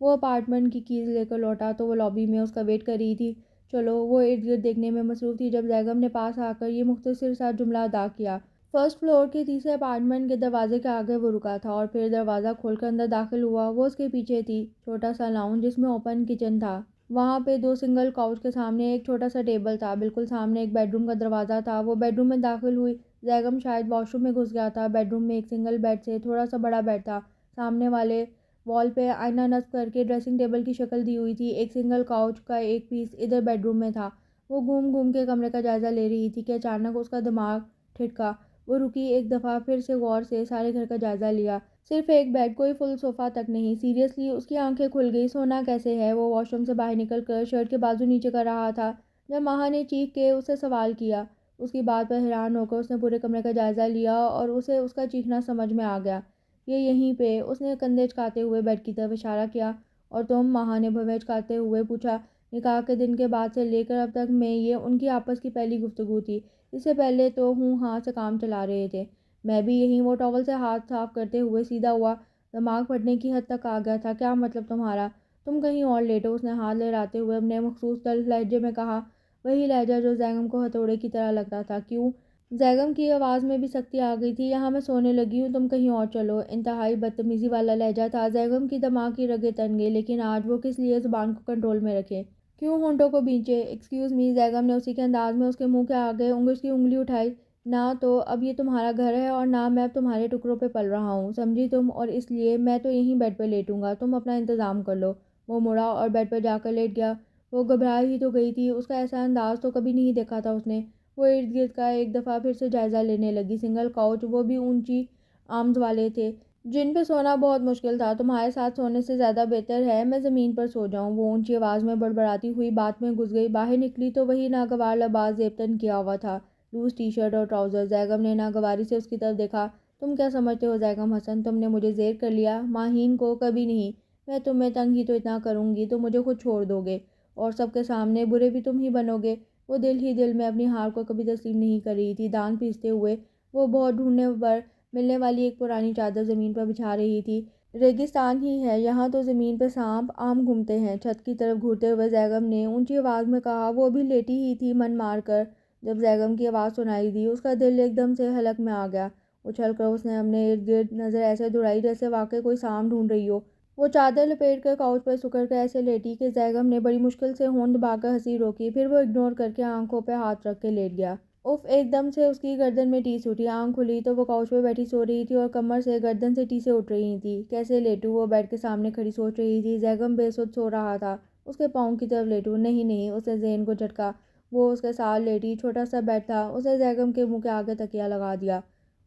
وہ اپارٹمنٹ کی کیز لے کر لوٹا تو وہ لابی میں اس کا ویٹ کر رہی تھی۔ چلو، وہ ارد گرد دیکھنے میں مصروف تھی جب زیگم نے پاس آ کر یہ مختصر سا جملہ ادا کیا۔ فرسٹ فلور کے تیسرے اپارٹمنٹ کے دروازے کے آگے وہ رکا تھا اور پھر دروازہ کھول کر اندر داخل ہوا۔ وہ اس کے پیچھے تھی، چھوٹا سا لاؤنج جس میں اوپن کچن تھا۔ وہاں پہ 2 سنگل کاؤچ کے سامنے ایک چھوٹا سا ٹیبل تھا۔ بالکل سامنے ایک بیڈ روم کا دروازہ تھا۔ وہ بیڈ روم میں داخل ہوئی۔ زیگم شاید واش روم میں گھس گیا تھا۔ بیڈ روم میں ایک سنگل بیڈ سے تھوڑا سا بڑا بیڈ تھا۔ سامنے والے وال پہ آئینہ نصب کر کے ڈریسنگ ٹیبل کی شکل دی ہوئی تھی۔ ایک سنگل کاؤچ کا ایک پیس ادھر بیڈ روم میں تھا۔ وہ گھوم گھوم کے کمرے کا جائزہ لے رہی تھی کہ اچانک اس کا دماغ ٹھٹکا۔ وہ رکی، ایک دفعہ پھر سے غور سے سارے گھر کا جائزہ لیا۔ صرف ایک بیڈ، کوئی فل صوفہ تک نہیں۔ سیریسلی، اس کی آنکھیں کھل گئی۔ سونا کیسے ہے؟ وہ واش روم سے باہر نکل کر شرٹ کے بازو نیچے کر رہا تھا جب مہا نے چیخ کے اس سے سوال کیا۔ اس کی بات پر حیران ہو کر اس نے پورے کمرے کا جائزہ لیا اور اسے اس کا چیخنا سمجھ میں آ گیا۔ یہ یہیں پہ، اس نے کندھے اچکاتے ہوئے بیڈ کی طرف اشارہ کیا۔ اور تم؟ مہا نے بھویں اچکاتے ہوئے پوچھا۔ نکاح کے دن کے بعد سے لے کر اب تک میں، یہ ان کی آپس کی پہلی گفتگو تھی۔ اس سے پہلے تو ہوں ہاں سے کام چلا رہے تھے۔ میں بھی یہیں۔ وہ ٹاول سے ہاتھ صاف کرتے ہوئے سیدھا ہوا۔ دماغ پھٹنے کی حد تک آ گیا تھا۔ کیا مطلب تمہارا؟ تم کہیں اور لیٹو، اس نے ہاتھ لہراتے ہوئے اپنے مخصوص تلخ لہجے میں کہا، وہی لہجہ جو زینگم کو ہتھوڑے کی طرح لگتا تھا۔ کیوں؟ زینگم کی آواز میں بھی سختی آ گئی تھی۔ یہاں میں سونے لگی ہوں، تم کہیں اور چلو۔ انتہائی بدتمیزی والا لہجہ تھا۔ زینگم کی دماغ کی رگیں تن گئی، لیکن آج وہ کس لیے زبان کو کنٹرول میں رکھے؟ کیوں ہونٹوں کو بھینچے؟ ایکسکیوز می، زینگم نے اسی کے انداز میں اس کے منہ کے آگے انگوش کی انگلی اٹھائی۔ نہ تو اب یہ تمہارا گھر ہے اور نہ میں اب تمہارے ٹکڑوں پہ پل رہا ہوں، سمجھی تم؟ اور اس لیے میں تو یہیں بیڈ پہ لیٹوں گا، تم اپنا انتظام کر لو۔ وہ مڑا اور بیڈ پہ جا کر لیٹ گیا۔ وہ گھبرا ہی تو گئی تھی، اس کا ایسا انداز تو کبھی نہیں دیکھا تھا اس نے۔ وہ ارد گرد کا ایک دفعہ پھر سے جائزہ لینے لگی۔ سنگل کاؤچ، وہ بھی اونچی آرمز والے تھے جن پہ سونا بہت مشکل تھا۔ تمہارے ساتھ سونے سے زیادہ بہتر ہے میں زمین پر سو جاؤں، وہ اونچی آواز میں بڑبڑاتی ہوئی بات میں گھس گئی۔ باہر نکلی تو وہی ناگوار لباس زیبتن کیا ہوا تھا، لوز ٹی شرٹ اور ٹراؤزر۔ زینگم نے ناگواری سے اس کی طرف دیکھا۔ تم کیا سمجھتے ہو زینگم حسن، تم نے مجھے زیر کر لیا؟ ماہین کو کبھی نہیں۔ میں تمہیں تنگ ہی تو اتنا کروں گی تو مجھے خود چھوڑ دو گے، اور سب کے سامنے برے بھی تم ہی بنو گے۔ وہ دل ہی دل میں اپنی ہار کو کبھی تسلیم نہیں کر رہی تھی۔ دانت پیستے ہوئے وہ بہت ڈھونڈنے پر ملنے والی ایک پرانی چادر زمین پر بچھا رہی تھی۔ ریگستان ہی ہے یہاں تو، زمین پہ سانپ عام گھومتے ہیں، چھت کی طرف گھورتے ہوئے زینگم نے اونچی آواز میں کہا۔ وہ بھی لیٹی ہی تھی من مار کر۔ جب زینگم کی آواز سنائی دی، اس کا دل ایک دم سے حلق میں آ گیا۔ اچھل کر اس نے اپنے ارد گرد نظر ایسے دوڑائی جیسے واقعی کوئی سانپ ڈھونڈ رہی ہو۔ وہ چادر لپیٹ کر کاؤچ پر سکڑ کر ایسے لیٹی کہ زینگم نے بڑی مشکل سے ہونٹ دبا کر ہنسی روکی۔ پھر وہ اگنور کر کے آنکھوں پہ ہاتھ رکھ کے لیٹ گیا۔ اف، ایک دم سے اس کی گردن میں ٹیس اٹھی۔ آنکھ کھلی تو وہ کاؤچ پہ بیٹھی سو رہی تھی اور کمر سے گردن سے ٹیسیں اٹھ رہی تھیں۔ کیسے لیٹوں؟ وہ بیڈ کے سامنے کھڑی سوچ رہی تھی۔ زینگم بے سدھ سو رہا تھا، اس کے پاؤں کی طرف لیٹوں؟ نہیں نہیں، اس نے ذہن کو جھٹکا۔ وہ اس کے ساتھ لیٹی۔ چھوٹا سا بیڈ تھا، اس نے زینگم کے منہ کے آگے تکیہ لگا دیا۔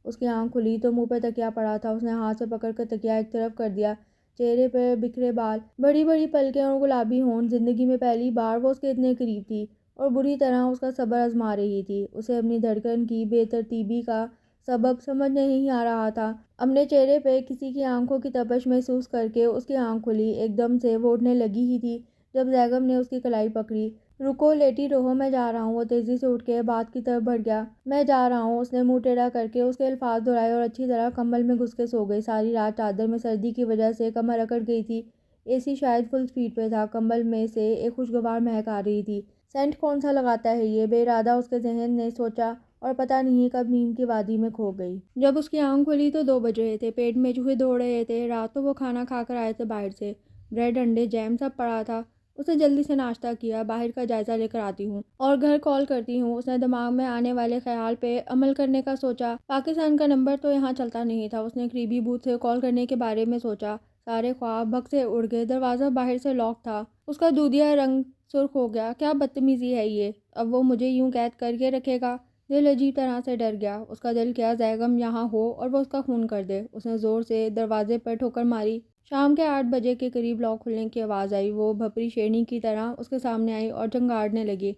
اس کی آنکھ کھلی تو منہ پہ تکیہ پڑا تھا۔ اس نے ہاتھ سے پکڑ کر تکیہ ایک طرف کر دیا۔ چہرے پر بکھرے بال، بڑی بڑی پلکیں اور گلابی ہونٹ۔ زندگی میں پہلی بار وہ اس کے اتنے قریب تھی اور بری طرح اس کا صبر آزما رہی تھی۔ اسے اپنی دھڑکن کی بے ترتیبی کا سبب سمجھ نہیں آ رہا تھا۔ اپنے چہرے پہ کسی کی آنکھوں کی تپش محسوس کر کے اس کی آنکھ کھلی۔ ایک دم سے وہ اٹھنے لگی ہی تھی جب زینگم نے اس کی کلائی پکڑی۔ رکو، لیٹی رہو، میں جا رہا ہوں۔ وہ تیزی سے اٹھ کے بات کی طرف بڑھ گیا۔ میں جا رہا ہوں، اس نے منہ ٹیڑھا کر کے اس کے الفاظ دہرائے اور اچھی طرح کمبل میں گھس کے سو گئی۔ ساری رات چادر میں سردی کی وجہ سے کمر اکڑ گئی تھی۔ اے سی شاید فل سپیڈ پہ تھا۔ کمبل میں سے ایک خوشگوار مہک آ رہی تھی۔ سینٹ کون سا لگاتا ہے یہ؟ بے ارادہ اس کے ذہن نے سوچا اور پتہ نہیں کب نیند کی وادی میں کھو گئی۔ جب اس کی آنکھ کھلی تو 2 بج رہے تھے۔ پیٹ میں چوہے دوڑ رہے تھے۔ رات تو وہ کھانا کھا کر آئے تھے باہر سے، بریڈ، انڈے، جیم سب پڑا تھا۔ اس نے جلدی سے ناشتہ کیا۔ باہر کا جائزہ لے کر آتی ہوں اور گھر کال کرتی ہوں۔ اس نے دماغ میں آنے والے خیال پہ عمل کرنے کا سوچا۔ پاکستان کا نمبر تو یہاں چلتا نہیں تھا۔ اس نے قریبی بوتھ سے کال کرنے کے بارے میں سوچا۔ سارے خواب بھگ سے اڑ گئے۔ دروازہ باہر سے لاک تھا۔ اس کا دودھیا رنگ سرخ ہو گیا۔ کیا بدتمیزی ہے یہ! اب وہ مجھے یوں قید کر کے رکھے گا؟ دل عجیب طرح سے ڈر گیا۔ اس کا دل کیا زینگم یہاں ہو اور وہ اس کا خون کر دے۔ اس نے زور سے دروازے پر ٹھوکر ماری۔ شام کے 8 بجے کے قریب لاک کھلنے کی آواز آئی۔ وہ بھپری شیرنی کی طرح اس کے سامنے آئی اور جھنگاڑنے لگی۔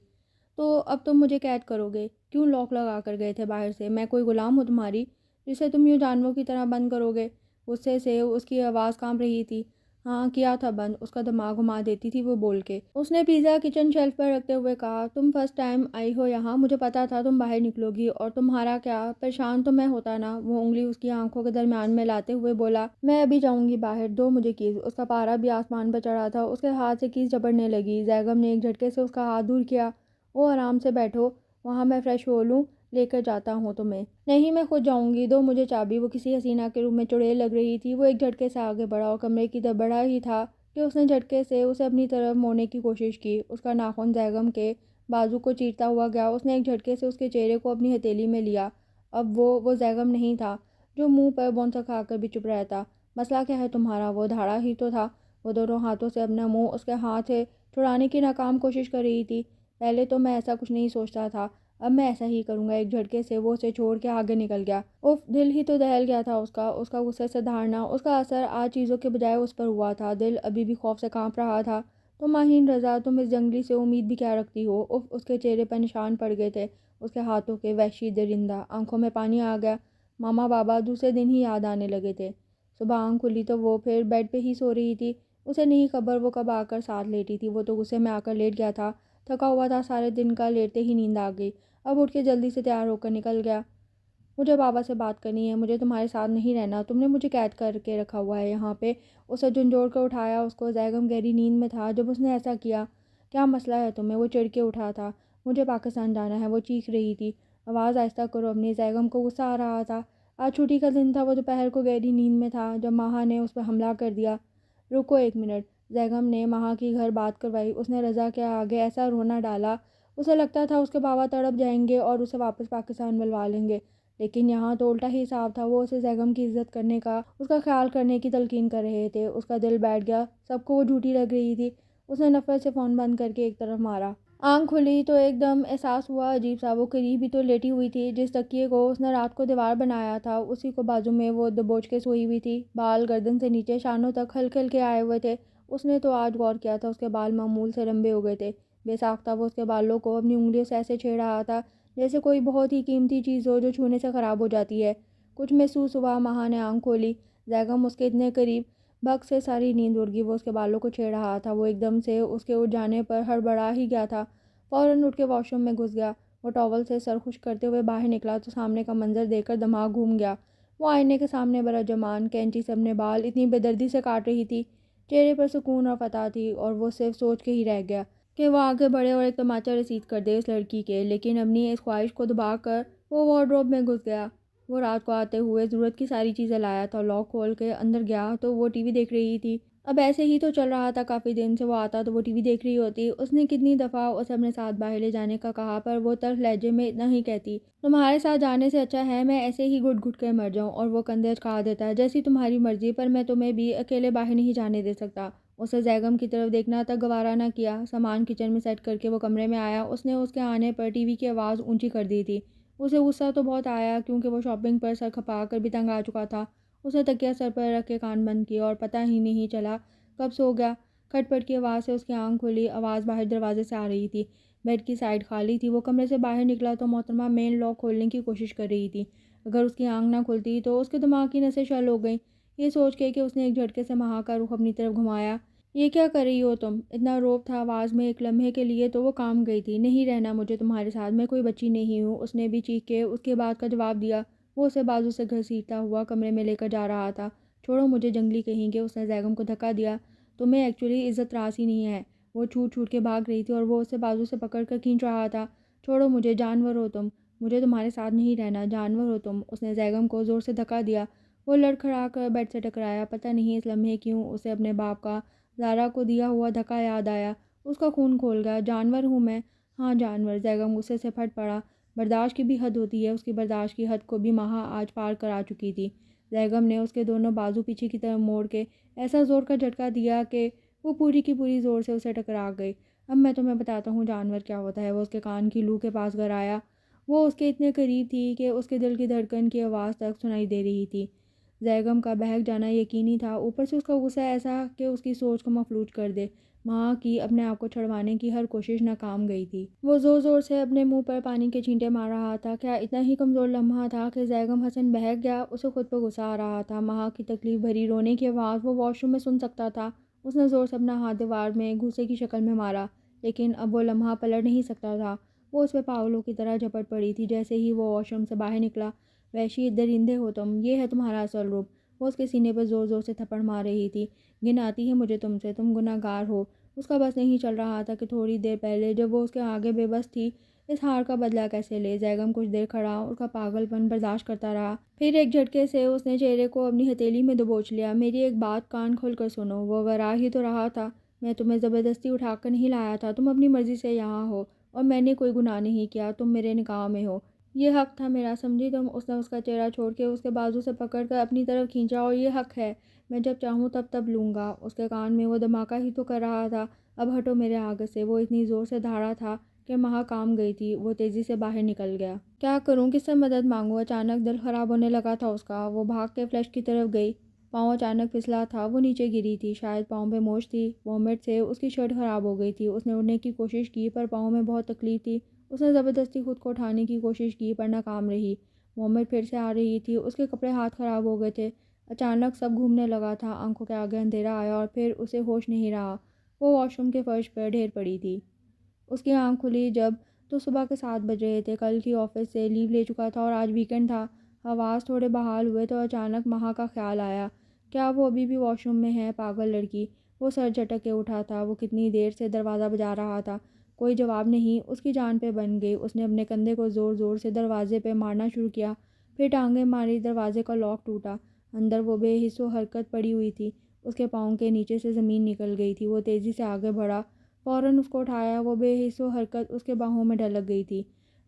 تو اب تم مجھے قید کرو گے؟ کیوں لاک لگا کر گئے تھے باہر سے؟ میں کوئی غلام ہوں تمہاری جسے تم یوں جانوروں کی طرح بند کرو گے؟ غصے سے اس کی آواز کانپ رہی تھی۔ ہاں کیا تھا بند، اس کا دماغ گھما دیتی تھی وہ بول کے۔ اس نے پیزا کچن شیلف پر رکھتے ہوئے کہا، تم فرسٹ ٹائم آئی ہو یہاں، مجھے پتا تھا تم باہر نکلو گی، اور تمہارا کیا پریشان تو میں ہوتا نا۔ وہ انگلی اس کی آنکھوں کے درمیان میں لاتے ہوئے بولا، میں ابھی جاؤں گی باہر، دو مجھے کیز۔ اس کا پارا بھی آسمان پر چڑھا تھا۔ اس کے ہاتھ سے کیز جھپٹنے لگی۔ زینگم نے ایک جھٹکے سے اس کا ہاتھ دور کیا۔ او آرام سے بیٹھو وہاں، میں فریش ہو لوں، لے کر جاتا ہوں تمہیں۔ نہیں میں خود جاؤں گی، دو مجھے چابی۔ وہ کسی حسینہ کے روپ میں چڑیل لگ رہی تھی۔ وہ ایک جھٹکے سے آگے بڑھا اور کمرے کی طرف بڑھا ہی تھا کہ اس نے جھٹکے سے اسے اپنی طرف موڑنے کی کوشش کی۔ اس کا ناخن زینگم کے بازو کو چیرتا ہوا گیا۔ اس نے ایک جھٹکے سے اس کے چہرے کو اپنی ہتھیلی میں لیا۔ اب وہ زینگم نہیں تھا جو منہ پر بونسا کھا کر بھی چپ رہتا۔ مسئلہ کیا ہے تمہارا؟ وہ دھاڑا ہی تو تھا۔ وہ دونوں ہاتھوں سے اپنا منہ اس کے ہاتھ سے چھڑانے کی ناکام کوشش کر رہی تھی۔ پہلے تو میں ایسا کچھ نہیں سوچتا تھا، اب میں ایسا ہی کروں گا۔ ایک جھٹکے سے وہ اسے چھوڑ کے آگے نکل گیا۔ اف، دل ہی تو دہل گیا تھا اس کا غصے سے دھاڑنا۔ اس کا اثر آج چیزوں کے بجائے اس پر ہوا تھا۔ دل ابھی بھی خوف سے کانپ رہا تھا۔ تو ماہین رضا، تم اس جنگلی سے امید بھی کیا رکھتی ہو؟ اف، اس کے چہرے پر نشان پڑ گئے تھے اس کے ہاتھوں کے۔ وحشی درندہ! آنکھوں میں پانی آ گیا۔ ماما بابا دوسرے دن ہی یاد آنے لگے تھے۔ صبح آنکھ کھلی تو وہ پھر بیڈ پہ ہی سو رہی تھی۔ اسے نہیں خبر وہ کب آ کر ساتھ لیٹی تھی۔ وہ تو غصے میں آ کر لیٹ گیا تھا، تھکا ہوا تھا سارے دن کا، لیٹتے ہی نیند آ گئی۔ اب اٹھ کے جلدی سے تیار ہو کر نکل گیا۔ مجھے بابا سے بات کرنی ہے، مجھے تمہارے ساتھ نہیں رہنا، تم نے مجھے قید کر کے رکھا ہوا ہے یہاں پہ۔ اسے جھنجھوڑ کر اٹھایا اس کو۔ زیگم گہری نیند میں تھا جب اس نے ایسا کیا۔ کیا مسئلہ ہے تمہیں؟ وہ چڑھ کے اٹھا تھا۔ مجھے پاکستان جانا ہے، وہ چیخ رہی تھی۔ آواز آہستہ کرو اپنی۔ زیگم کو غصہ آ رہا تھا۔ آج چھٹی کا دن تھا، وہ دوپہر کو گہری نیند میں تھا جب ماہا نے اس پر حملہ کر دیا۔ رکو ایک منٹ۔ زیگم نے ماہا کی گھر بات کروائی۔ اس نے رضا کے آگے ایسا رونا ڈالا، اسے لگتا تھا اس کے بابا تڑپ جائیں گے اور اسے واپس پاکستان ملوا لیں گے، لیکن یہاں تو الٹا ہی حساب تھا۔ وہ اسے زیگم کی عزت کرنے کا، اس کا خیال کرنے کی تلقین کر رہے تھے۔ اس کا دل بیٹھ گیا، سب کو وہ جھوٹی لگ رہی تھی۔ اس نے نفرت سے فون بند کر کے ایک طرف مارا۔ آنکھ کھلی تو ایک دم احساس ہوا عجیب سا۔ وہ قریب ہی تو لیٹی ہوئی تھی، جس تکیے کو اس نے رات کو دیوار بنایا تھا، اسی کو بازو میں وہ دبوچ کے سوئی ہوئی تھی۔ بال گردن سے نیچے شانوں تک ہلکے ہلکے آئے ہوئے تھے۔ اس نے تو آج غور کیا تھا، اس کے بال معمول سے لمبے ہو گئے تھے۔ بے ساختہ وہ اس کے بالوں کو اپنی انگلیوں سے ایسے چھیڑ رہا تھا جیسے کوئی بہت ہی قیمتی چیز ہو جو چھونے سے خراب ہو جاتی ہے۔ کچھ محسوس ہوا۔ ماہا نے آنکھ کھولی۔ زیگم اس کے اتنے قریب، بھگ سے ساری نیند اڑ گئی۔ وہ اس کے بالوں کو چھیڑ رہا تھا۔ وہ ایک دم سے اس کے اٹھ جانے پر ہڑبڑا ہی گیا تھا، فوراً اٹھ کے واش روم میں گھس گیا۔ وہ ٹاول سے سر خشک کرتے ہوئے باہر نکلا تو سامنے کا منظر دیکھ کر دماغ گھوم گیا۔ وہ آئینے کے سامنے برجمان کینچی سے اپنے بال اتنی بے دردی سے کاٹ رہی تھی۔ چہرے پر سکون اور فتح تھی، اور وہ صرف سوچ کے ہی رہ گیا کہ وہ آگے بڑھے اور ایک تماچا رسید کر دے اس لڑکی کے، لیکن اپنی اس خواہش کو دبا کر وہ وارڈروب میں گھس گیا۔ وہ رات کو آتے ہوئے ضرورت کی ساری چیزیں لایا تھا۔ لاک کھول کے اندر گیا تو وہ ٹی وی دیکھ رہی تھی۔ اب ایسے ہی تو چل رہا تھا کافی دن سے، وہ آتا تو وہ ٹی وی دیکھ رہی ہوتی۔ اس نے کتنی دفعہ اسے اپنے ساتھ باہر لے جانے کا کہا، پر وہ تلخ لہجے میں اتنا ہی کہتی، تمہارے ساتھ جانے سے اچھا ہے میں ایسے ہی گھٹ گھٹ کے مر جاؤں۔ اور وہ کندھے اچکا دیتا، جیسی تمہاری مرضی، پر میں تمہیں بھی اکیلے باہر نہیں جانے دے سکتا۔ اسے زیگم کی طرف دیکھنا تک گوارا نہ کیا۔ سامان کچن میں سیٹ کر کے وہ کمرے میں آیا۔ اس نے اس کے آنے پر ٹی وی کی آواز اونچی کر دی تھی۔ اسے غصہ تو بہت آیا، کیونکہ وہ شاپنگ پر سر کھپا کر بھی تنگ آ چکا تھا۔ اس نے تکیہ سر پر رکھ کے کان بند کیے اور پتہ ہی نہیں چلا کب سو گیا۔ کھٹ پٹ کی آواز سے اس کی آنکھ کھلی۔ آواز باہر دروازے سے آ رہی تھی۔ بیڈ کی سائیڈ خالی تھی۔ وہ کمرے سے باہر نکلا تو محترمہ مین لاک کھولنے کی کوشش کر رہی تھی۔ اگر اس کی آنکھ نہ کھلتی تو اس کے دماغ کی نسیں شل ہو گئیں۔ یہ سوچ کے کہ اس نے ایک جھٹکے سے ماہا کا رخ اپنی طرف گھمایا۔ یہ کیا کر رہی ہو تم؟ اتنا روب تھا آواز میں۔ ایک لمحے کے لیے تو وہ کام گئی تھی۔ نہیں رہنا مجھے تمہارے ساتھ، میں کوئی بچی نہیں ہوں۔ اس نے بھی چیخ کے اس کے بات کا جواب دیا۔ وہ اسے بازو سے گھسیٹتا ہوا کمرے میں لے کر جا رہا تھا۔ چھوڑو مجھے جنگلی کہیں گے۔ اس نے زیگم کو دھکا دیا۔ تمہیں ایکچولی عزت راس ہی نہیں ہے۔ وہ چھوٹ چھوٹ کے بھاگ رہی تھی اور وہ اسے بازو سے پکڑ کر کھینچ رہا تھا۔ چھوڑو مجھے، جانور ہو تم، مجھے تمہارے ساتھ نہیں رہنا، جانور ہو تم۔ اس نے زیگم کو زور سے دھکا دیا۔ وہ لڑکھڑا کر بیڈ سے ٹکرایا۔ پتہ نہیں اس لمحے کیوں اسے اپنے باپ کا زارا کو دیا ہوا دھکا یاد آیا۔ اس کا خون کھول گیا۔ جانور ہوں میں؟ ہاں جانور۔ زیگم غصے سے پھٹ پڑا۔ برداشت کی بھی حد ہوتی ہے۔ اس کی برداشت کی حد کو بھی ماہا آج پار کر آ چکی تھی۔ زیگم نے اس کے دونوں بازو پیچھے کی طرف موڑ کے ایسا زور کا جھٹکا دیا کہ وہ پوری کی پوری زور سے اسے ٹکرا گئی۔ اب میں تمہیں بتاتا ہوں جانور کیا ہوتا ہے۔ وہ اس کے کان کی لو کے پاس گرایا۔ وہ اس کے اتنے قریب تھی کہ اس کے دل کی دھڑکن کی آواز تک سنائی دے رہی تھی۔ زیگم کا بہک جانا یقینی تھا، اوپر سے اس کا غصہ ایسا کہ اس کی سوچ کو مفلوج کر دے۔ ماں کی اپنے آپ کو چھڑوانے کی ہر کوشش ناکام گئی تھی۔ وہ زور زور سے اپنے منہ پر پانی کے چھینٹے مار رہا تھا۔ کیا اتنا ہی کمزور لمحہ تھا کہ زیگم حسن بہک گیا؟ اسے خود پر غصہ آ رہا تھا۔ ماں کی تکلیف بھری رونے کی آواز وہ واش روم میں سن سکتا تھا۔ اس نے زور سے اپنا ہاتھ دیوار میں گھوسے کی شکل میں مارا، لیکن اب وہ لمحہ پلٹ نہیں سکتا تھا۔ وہ اس پہ پاگلوں کی طرح جھپٹ پڑی تھی۔ جیسے ہی وہ واش روم سے باہر نکلا، وحشی درندے ہو تم، یہ ہے تمہارا اصل روپ۔ وہ اس کے سینے پر زور زور سے تھپڑ مار رہی تھی۔ گن آتی ہے مجھے تم سے، تم گناہ گار ہو۔ اس کا بس نہیں چل رہا تھا کہ تھوڑی دیر پہلے جب وہ اس کے آگے بے بس تھی، اس ہار کا بدلہ کیسے لے۔ زیگم کچھ دیر کھڑا اس کا پاگل پن برداشت کرتا رہا، پھر ایک جھٹکے سے اس نے چہرے کو اپنی ہتھیلی میں دبوچ لیا۔ میری ایک بات کان کھول کر سنو، وہ ورا ہی تو رہا تھا، میں تمہیں زبردستی اٹھا کر نہیں لایا تھا، تم اپنی مرضی سے یہاں ہو اور میں نے کوئی گناہ نہیں کیا، تم میرے نکاح میں ہو، یہ حق تھا میرا، سمجھی تم؟ اس نے اس کا چہرہ چھوڑ کے اس کے بازو سے پکڑ کر اپنی طرف کھینچا، اور یہ حق ہے، میں جب چاہوں تب لوں گا۔ اس کے کان میں وہ دھماکہ ہی تو کر رہا تھا، اب ہٹو میرے آگے سے۔ وہ اتنی زور سے دھاڑا تھا کہ ماہا کام گئی تھی۔ وہ تیزی سے باہر نکل گیا۔ کیا کروں، کس سے مدد مانگوں؟ اچانک دل خراب ہونے لگا تھا اس کا۔ وہ بھاگ کے فلش کی طرف گئی۔ پاؤں اچانک پھسلا تھا، وہ نیچے گری تھی، شاید پاؤں پہ موچ تھی۔ وامٹ سے اس کی شرٹ خراب ہو گئی تھی۔ اس نے اڑنے کی کوشش کی پر پاؤں میں بہت تکلیف تھی۔ اس نے زبردستی خود کو اٹھانے کی کوشش کی پر ناکام رہی۔ وامٹ پھر سے آ رہی تھی۔ اس کے کپڑے ہاتھ خراب ہو گئے تھے۔ اچانک سب گھومنے لگا تھا، آنکھوں کے آگے اندھیرا آیا اور پھر اسے ہوش نہیں رہا۔ وہ واش روم کے فرش پر ڈھیر پڑی تھی۔ اس کی آنکھ کھلی جب تو صبح کے 7 بج رہے تھے۔ کل کی آفس سے لیو لے چکا تھا اور آج ویکنڈ تھا۔ حواس تھوڑے بحال ہوئے تو اچانک مہا کا خیال آیا، کیا وہ ابھی بھی واش روم میں ہے؟ پاگل لڑکی! وہ سر جھٹک کے اٹھا تھا۔ وہ کتنی دیر سے دروازہ بجا رہا تھا، کوئی جواب نہیں۔ اس کی جان پہ بن گئی۔ اس نے اپنے کندھے کو زور زور سے دروازے پہ مارنا شروع کیا، پھر ٹانگیں ماری، دروازے کا لاک ٹوٹا۔ اندر وہ بے حس و حرکت پڑی ہوئی تھی، اس کے پاؤں کے نیچے سے زمین نکل گئی تھی۔ وہ تیزی سے آگے بڑھا، فوراً اس کو اٹھایا۔ وہ بے حس و حرکت اس کے باہوں میں ڈھلک گئی تھی،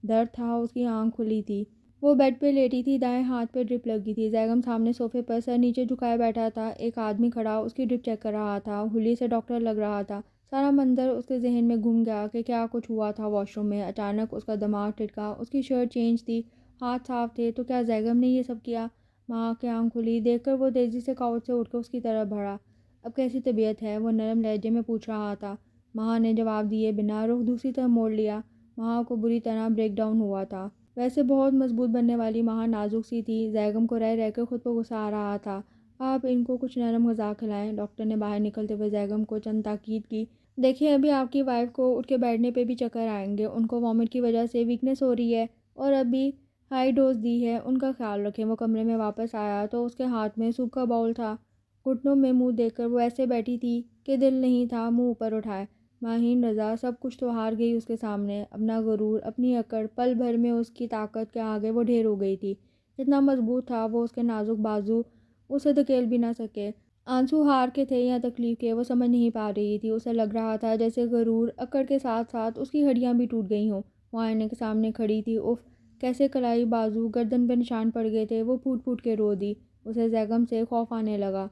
درد تھا، اس کی آنکھ کھلی تھی۔ وہ بیڈ پہ لیٹی تھی، دائیں ہاتھ پہ ڈرپ لگی تھی۔ زیگم سامنے صوفے پر سر نیچے جھکائے بیٹھا تھا، ایک آدمی کھڑا اس کی ڈرپ چیک کر رہا تھا، حلیے سے ڈاکٹر لگ رہا تھا۔ سارا منظر اس کے ذہن میں گھوم گیا کہ کیا کچھ ہوا تھا واش روم میں۔ اچانک اس کا دماغ ٹھٹکا، اس کی شرٹ چینج تھی، ہاتھ صاف تھے، تو کیا زیگم نے یہ سب کیا؟ ماں کی آنکھ کھلی، دیکھ کر وہ تیزی سے کاؤچ سے اٹھ کر اس کی طرف بڑھا۔ اب کیسی طبیعت ہے؟ وہ نرم لہجے میں پوچھ رہا تھا۔ ماں نے جواب دیے بنا رخ دوسری طرف موڑ لیا۔ ماں کو بری طرح بریک ڈاؤن ہوا تھا۔ ویسے بہت مضبوط بننے والی ماں نازک سی تھی۔ زیگم کو رہ رہ کر خود پر غصہ آ رہا تھا۔ آپ ان کو کچھ نرم غذا کھلائیں۔ ڈاکٹر نے باہر نکلتے ہوئے زیگم کو چند تاکید کی۔ دیکھیں ابھی آپ کی وائف کو اٹھ کے بیٹھنے پہ بھی چکر آئیں گے، ان کو وامٹ کی وجہ سے ویکنیس ہو رہی ہے اور ابھی ہائی ڈوز دی ہے، ان کا خیال رکھیں۔ وہ کمرے میں واپس آیا تو اس کے ہاتھ میں سوپ کا باؤل تھا۔ گھٹنوں میں منہ دے کر وہ ایسے بیٹھی تھی کہ دل نہیں تھا منہ اوپر اٹھائے۔ ماہین رضا سب کچھ تو ہار گئی اس کے سامنے، اپنا غرور، اپنی اکڑ، پل بھر میں اس کی طاقت کے آگے وہ ڈھیر ہو گئی تھی۔ اتنا مضبوط تھا وہ، اس کے نازک بازو اسے دھکیل بھی نہ سکے۔ آنسو ہار کے تھے یا تکلیف کے، وہ سمجھ نہیں پا رہی تھی۔ اسے لگ رہا تھا جیسے غرور، اکڑ کے ساتھ ساتھ اس کی ہڈیاں بھی ٹوٹ گئی ہوں۔ وہ آئینے کے سامنے کھڑی تھی، اف کیسے کلائی، بازو، گردن پہ نشان پڑ گئے تھے۔ وہ پھوٹ پھوٹ کے رو دی۔ اسے زیگم سے خوف آنے لگا۔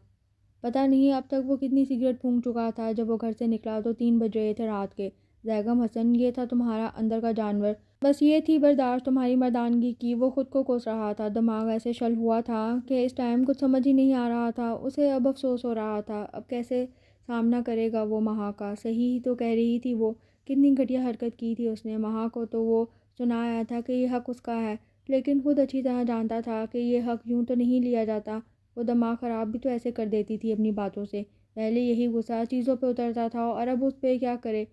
پتہ نہیں اب تک وہ کتنی سگریٹ پھونک چکا تھا۔ جب وہ گھر سے نکلا تو 3 بج رہے تھے رات کے۔ زیگم حسن، یہ تھا تمہارا اندر کا جانور، بس یہ تھی برداشت تمہاری مردانگی کی۔ وہ خود کو کوس رہا تھا، دماغ ایسے شل ہوا تھا کہ اس ٹائم کچھ سمجھ ہی نہیں آ رہا تھا۔ اسے اب افسوس ہو رہا تھا، اب کیسے سامنا کرے گا وہ مہا کا؟ صحیح ہی تو کہہ رہی تھی وہ، کتنی گھٹیا حرکت کی تھی اس نے۔ مہا کو تو وہ سنا آیا تھا کہ یہ حق اس کا ہے، لیکن خود اچھی طرح جانتا تھا کہ یہ حق یوں تو نہیں لیا جاتا۔ وہ دماغ خراب بھی تو ایسے کر دیتی تھی اپنی باتوں سے۔ پہلے یہی غصہ چیزوں پہ اترتا تھا اور اب اس پہ کیا کرے؟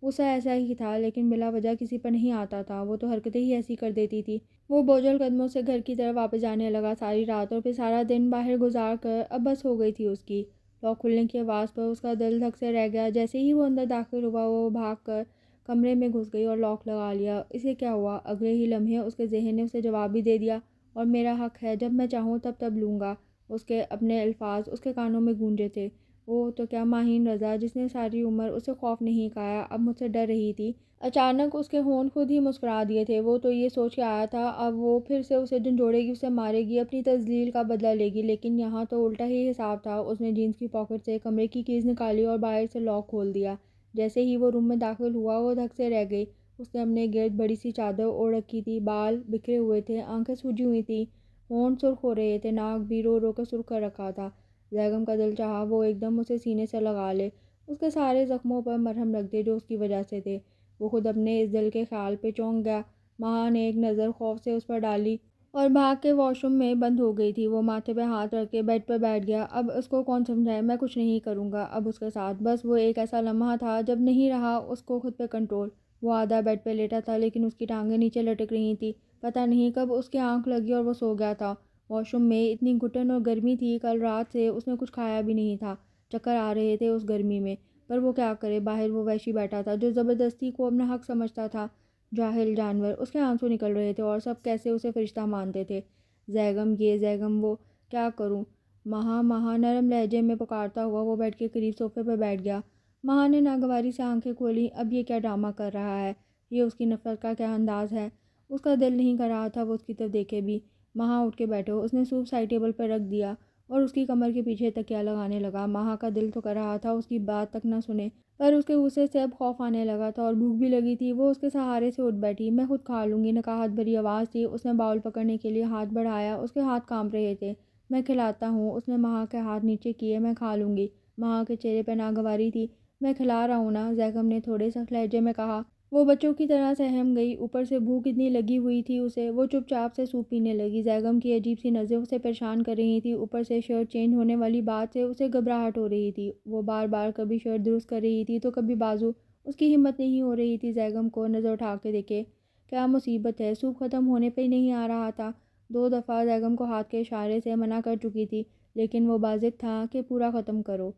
غصہ ایسا ہی تھا لیکن بلا وجہ کسی پر نہیں آتا تھا، وہ تو حرکتیں ہی ایسی کر دیتی تھی۔ وہ بوجھل قدموں سے گھر کی طرف واپس جانے لگا۔ ساری رات اور پھر سارا دن باہر گزار کر اب بس ہو گئی تھی اس کی۔ لاک کھلنے کی آواز پر اس کا دل دھک سے رہ گیا۔ جیسے ہی وہ اندر داخل ہوا وہ بھاگ کر کمرے میں گھس گئی اور لاک لگا لیا۔ اسے کیا ہوا؟ اگلے ہی لمحے اس کے ذہن نے اسے جواب بھی دے دیا، اور میرا حق ہے، جب میں چاہوں تب لوں گا۔ اس کے اپنے الفاظ اس کے کانوں میں گونجے تھے۔ وہ تو کیا ماہین رضا، جس نے ساری عمر اسے خوف نہیں کھایا، اب مجھ سے ڈر رہی تھی؟ اچانک اس کے ہونٹ خود ہی مسکرا دیے تھے۔ وہ تو یہ سوچ کے آیا تھا اب وہ پھر سے اسے جھنجھوڑے گی، اسے مارے گی، اپنی تذلیل کا بدلہ لے گی، لیکن یہاں تو الٹا ہی حساب تھا۔ اس نے جینس کی پاکٹ سے کمرے کی کیز نکالی اور باہر سے لاک کھول دیا۔ جیسے ہی وہ روم میں داخل ہوا وہ دھک سے رہ گئی۔ اس نے اپنے گرد بڑی سی چادر اوڑھ رکھی تھی، بال بکھرے ہوئے تھے، آنکھیں سوجی ہوئی تھیں، ہونٹ سرخ ہو رہے تھے، ناک بھی رو رو کر سرخ کر رکھا تھا۔ زیگم کا دل چاہا وہ ایک دم اسے سینے سے لگا لے، اس کے سارے زخموں پر مرہم رکھ دے جو اس کی وجہ سے تھے۔ وہ خود اپنے اس دل کے خیال پہ چونک گیا۔ مہا نے ایک نظر خوف سے اس پر ڈالی اور بھاگ کے واش روم میں بند ہو گئی تھی۔ وہ ماتھے پہ ہاتھ رکھ کے بیڈ پر بیٹھ گیا۔ اب اس کو کون سمجھائے، میں کچھ نہیں کروں گا اب اس کے ساتھ۔ بس وہ ایک ایسا لمحہ تھا جب نہیں رہا اس کو خود پہ کنٹرول۔ وہ آدھا بیڈ پہ لیٹا تھا لیکن اس کی ٹانگیں نیچے لٹک رہی تھیں۔ پتہ نہیں کب اس کی آنکھ لگی اور وہ سو گیا تھا۔ واش روم میں اتنی گھٹن اور گرمی تھی، کل رات سے اس نے کچھ کھایا بھی نہیں تھا، چکر آ رہے تھے اس گرمی میں، پر وہ کیا کرے؟ باہر وہ وحشی بیٹھا تھا جو زبردستی کو اپنا حق سمجھتا تھا، جاہل جانور۔ اس کے آنسو نکل رہے تھے اور سب کیسے اسے فرشتہ مانتے تھے۔ زیگم یہ، زیگم وہ، کیا کروں؟ مہا، مہا، نرم لہجے میں پکارتا ہوا وہ بیڈ کے قریب صوفے پر بیٹھ گیا۔ مہا نے ناگواری سے آنکھیں کھولی۔ اب یہ کیا ڈرامہ کر رہا ہے؟ یہ اس کی نفرت کا کیا انداز ہے؟ اس کا دل نہیں کر رہا تھا وہ اس کی طرف دیکھے بھی۔ مہا اٹھ کے بیٹھو۔ اس نے سوپ سائڈ ٹیبل پر رکھ دیا اور اس کی کمر کے پیچھے تکیہ لگانے لگا۔ مہا کا دل تو کر رہا تھا اس کی بات تک نہ سنے، پر اس کے غصے سے اب خوف آنے لگا تھا اور بھوک بھی لگی تھی۔ وہ اس کے سہارے سے اٹھ بیٹھی۔ میں خود کھا لوں گی، نکاہت بھری آواز تھی۔ اس نے باؤل پکڑنے کے لیے ہاتھ بڑھایا، اس کے ہاتھ کانپ رہے تھے۔ میں کھلاتا ہوں۔ اس نے مہا کے ہاتھ نیچے کیے۔ میں کھا لوں گی۔ مہا کے چہرے پہ ناگواری تھی۔ میں کھلا رہا ہوں نا، زیگم نے تھوڑے سخت لہجے میں کہا۔ وہ بچوں کی طرح سہم گئی، اوپر سے بھوک اتنی لگی ہوئی تھی اسے۔ وہ چپ چاپ سے سوپ پینے لگی۔ زیگم کی عجیب سی نظریں اسے پریشان کر رہی تھیں، اوپر سے شرٹ چینج ہونے والی بات سے اسے گھبراہٹ ہو رہی تھی۔ وہ بار بار کبھی شرٹ درست کر رہی تھی تو کبھی بازو۔ اس کی ہمت نہیں ہو رہی تھی زیگم کو نظر اٹھا کے دیکھے۔ کیا مصیبت ہے، سوپ ختم ہونے پہ ہی نہیں آ رہا تھا۔ 2 دفعہ زیگم کو ہاتھ کے اشارے سے منع کر چکی تھی، لیکن وہ بازد تھا کہ پورا ختم کرو۔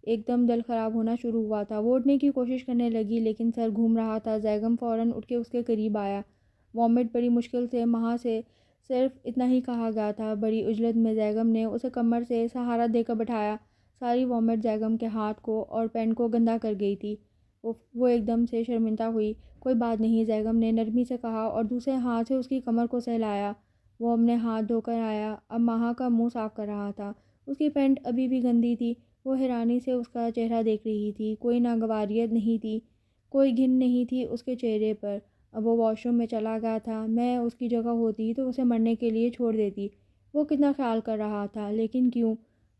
ایک دم دل خراب ہونا شروع ہوا تھا۔ وہ اٹھنے کی کوشش کرنے لگی لیکن سر گھوم رہا تھا۔ زیگم فوراً اٹھ کے اس کے قریب آیا۔ وامٹ بڑی مشکل سے مہا سے صرف اتنا ہی کہا گیا تھا۔ بڑی عجلت میں زیگم نے اسے کمر سے سہارا دے کر بٹھایا۔ ساری وامٹ زیگم کے ہاتھ کو اور پینٹ کو گندا کر گئی تھی۔ وہ ایک دم سے شرمندہ ہوئی۔ کوئی بات نہیں، زیگم نے نرمی سے کہا اور دوسرے ہاتھ سے اس کی کمر کو سہلایا۔ وہ اپنے ہاتھ دھو کر آیا، اب مہا کا منہ صاف کر رہا تھا۔ اس کی پینٹ ابھی بھی گندی تھی۔ وہ حیرانی سے اس کا چہرہ دیکھ رہی تھی۔ کوئی ناگواریت نہیں تھی، کوئی گھن نہیں تھی اس کے چہرے پر۔ اب وہ واش روم میں چلا گیا تھا۔ میں اس کی جگہ ہوتی تو اسے مرنے کے لیے چھوڑ دیتی۔ وہ کتنا خیال کر رہا تھا، لیکن کیوں؟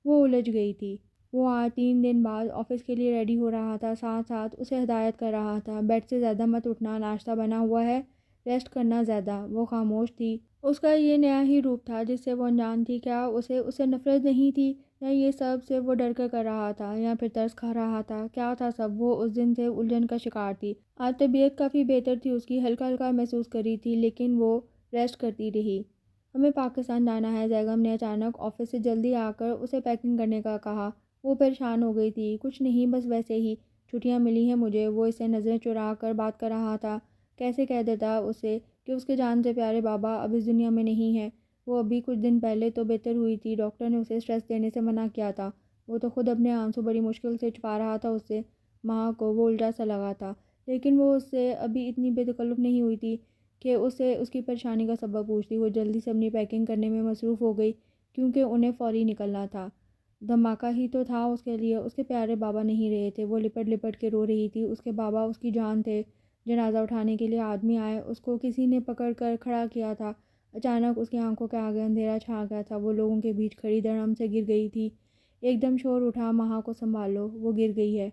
وہ الجھ گئی تھی۔ وہ آج 3 دن بعد آفس کے لیے ریڈی ہو رہا تھا، ساتھ ساتھ اسے ہدایت کر رہا تھا، بیڈ سے زیادہ مت اٹھنا، ناشتہ بنا ہوا ہے، ریسٹ کرنا زیادہ۔ وہ خاموش تھی۔ اس کا یہ نیا ہی روپ تھا جس سے وہ انجان تھی۔ کیا اس سے نفرت نہیں تھی، یا یہ سب سے وہ ڈر کر رہا تھا، یا پھر ترس کھا رہا تھا؟ کیا تھا سب؟ وہ اس دن سے الجھن کا شکار تھی۔ آج طبیعت کافی بہتر تھی اس کی، ہلکا ہلکا محسوس کر رہی تھی، لیکن وہ ریسٹ کرتی رہی۔ ہمیں پاکستان جانا ہے، زیگم نے اچانک آفس سے جلدی آ کر اسے پیکنگ کرنے کا کہا۔ وہ پریشان ہو گئی تھی۔ کچھ نہیں، بس ویسے ہی، چھٹیاں ملی ہیں مجھے۔ وہ اسے نظریں چرا کر بات کر رہا تھا۔ کیسے کہہ دیتا اسے کہ اس کے جان سے پیارے بابا اب اس دنیا میں نہیں ہیں۔ وہ ابھی کچھ دن پہلے تو بہتر ہوئی تھی، ڈاکٹر نے اسے اسٹریس دینے سے منع کیا تھا۔ وہ تو خود اپنے آنسو بڑی مشکل سے چھپا رہا تھا اس سے۔ ماں کو وہ الٹا سا لگا تھا، لیکن وہ اس سے ابھی اتنی بے تکلف نہیں ہوئی تھی کہ اسے اس کی پریشانی کا سبب پوچھتی۔ وہ جلدی سے اپنی پیکنگ کرنے میں مصروف ہو گئی، کیونکہ انہیں فوری نکلنا تھا۔ دھماکہ ہی تو تھا اس کے لیے۔ اس کے پیارے بابا نہیں رہے تھے۔ وہ لپٹ لپٹ کے رو رہی تھی۔ اس کے بابا اس کی جان تھے۔ جنازہ اٹھانے کے لیے آدمی آئے، اس کو کسی نے پکڑ کر کھڑا کیا تھا۔ اچانک اس کی آنکھوں کے آگے اندھیرا چھا گیا تھا۔ وہ لوگوں کے بیچ کھڑی دھڑام سے گر گئی تھی۔ ایک دم شور اٹھا، مہا کو سنبھالو، وہ گر گئی ہے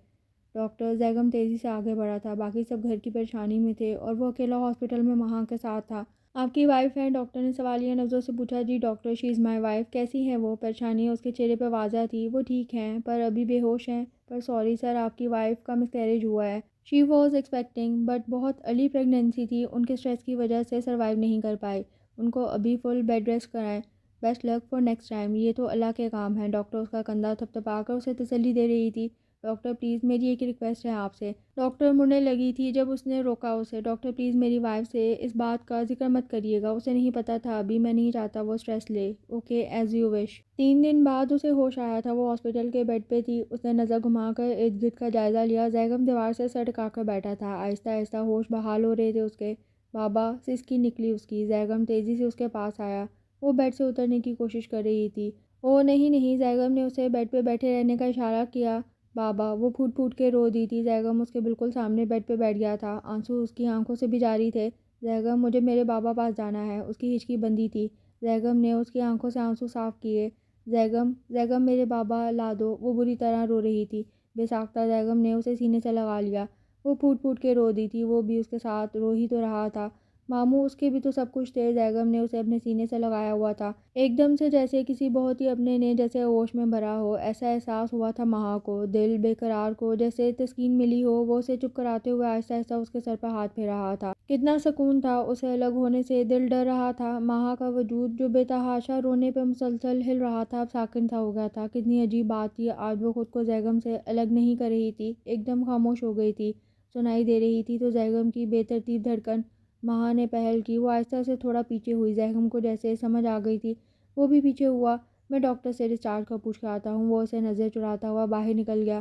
ڈاکٹر۔ زیگم تیزی سے آگے بڑھا تھا۔ باقی سب گھر کی پریشانی میں تھے اور وہ اکیلا ہاسپٹل میں مہا کے ساتھ تھا۔ آپ کی وائف ہے؟ ڈاکٹر نے سوالیہ نظروں سے پوچھا۔ جی doctor, she is my wife. کیسی ہے وہ؟ پریشانی اس کے چہرے پہ واضح تھی۔ وہ ٹھیک ہیں، پر ابھی بے ہوش ہیں۔ پر سوری سر، آپ کی وائف کا مسکیریج ہوا ہے۔ شی واز ایکسپیکٹنگ، بٹ بہت ارلی پریگنینسی تھی، ان کے اسٹریس کی وجہ سے سروائیو نہیں کر پائی۔ ان کو ابھی فل بیڈ ریسٹ کرائیں۔ Best luck for next time. یہ تو اللہ کے کام ہے۔ ڈاکٹر اس کا کندھا تھپتھپا کر اسے تسلی دے رہی تھی۔ ڈاکٹر پلیز، میری ایک ریکویسٹ ہے آپ سے۔ ڈاکٹر مڑنے لگی تھی جب اس نے روکا اسے۔ ڈاکٹر پلیز میری وائف سے اس بات کا ذکر مت کریے گا، اسے نہیں پتہ تھا ابھی، میں نہیں چاہتا وہ اسٹریس لے۔ Okay, as you wish. 3 دن بعد اسے ہوش آیا تھا۔ وہ ہاسپٹل کے بیڈ پہ تھی۔ اس نے نظر گھما کر ارد گرد کا جائزہ لیا۔ زیگم دیوار سے سر ٹکا کر بیٹھا تھا۔ آہستہ آہستہ ہوش بحال ہو رہے تھے اس کے۔ بابا، سسکی نکلی اس کی۔ زیگم تیزی سے اس کے پاس آیا۔ وہ بیڈ سے اترنے کی کوشش کر رہی تھی۔ او نہیں نہیں، زیگم نے اسے بیڈ پہ بیٹھے رہنے کا اشارہ کیا۔ بابا، وہ پھوٹ پھوٹ کے رو دی تھی۔ زیگم اس کے بالکل سامنے بیڈ پہ بیٹھ گیا تھا۔ آنسو اس کی آنکھوں سے بھی جاری تھے۔ زیگم، مجھے میرے بابا پاس جانا ہے۔ اس کی ہچکی بندی تھی۔ زیگم نے اس کی آنکھوں سے آنسو صاف کیے۔ زیگم، زیگم میرے بابا لا دو۔ وہ بری طرح رو رہی تھی۔ بے ساختہ زیگم نے اسے سینے سے لگا لیا۔ وہ پھوٹ پھوٹ کے رو دی تھی۔ وہ بھی اس کے ساتھ رو ہی تو رہا تھا۔ ماموں، اس کے بھی تو سب کچھ تھے۔ زیگم نے اسے اپنے سینے سے لگایا ہوا تھا۔ ایک دم سے جیسے کسی بہت ہی اپنے نے جیسے ہوش میں بھرا ہو، ایسا احساس ہوا تھا مہا کو۔ دل بے قرار کو جیسے تسکین ملی ہو۔ وہ اسے چپ کراتے ہوئے آہستہ آہستہ اس کے سر پر ہاتھ پھیر رہا تھا۔ کتنا سکون تھا اسے الگ ہونے سے۔ دل ڈر رہا تھا۔ مہا کا وجود جو بے تحاشا رونے پہ مسلسل ہل رہا تھا، اب ساکن سا ہو گیا تھا۔ کتنی عجیب بات تھی، آج وہ خود کو زیگم سے الگ نہیں کر رہی تھی، ایک دم خاموش ہو گئی تھی۔ سنائی دے رہی تھی تو زیگم کی بے ترتیب دھڑکن۔ مہا نے پہل کی۔ وہ آہستہ سے تھوڑا پیچھے ہوئی۔ زیگم کو جیسے سمجھ آ گئی تھی، وہ بھی پیچھے ہوا۔ میں ڈاکٹر سے ڈسچارج کا پوچھ کے آتا ہوں۔ وہ اسے نظر چراتا ہوا باہر نکل گیا۔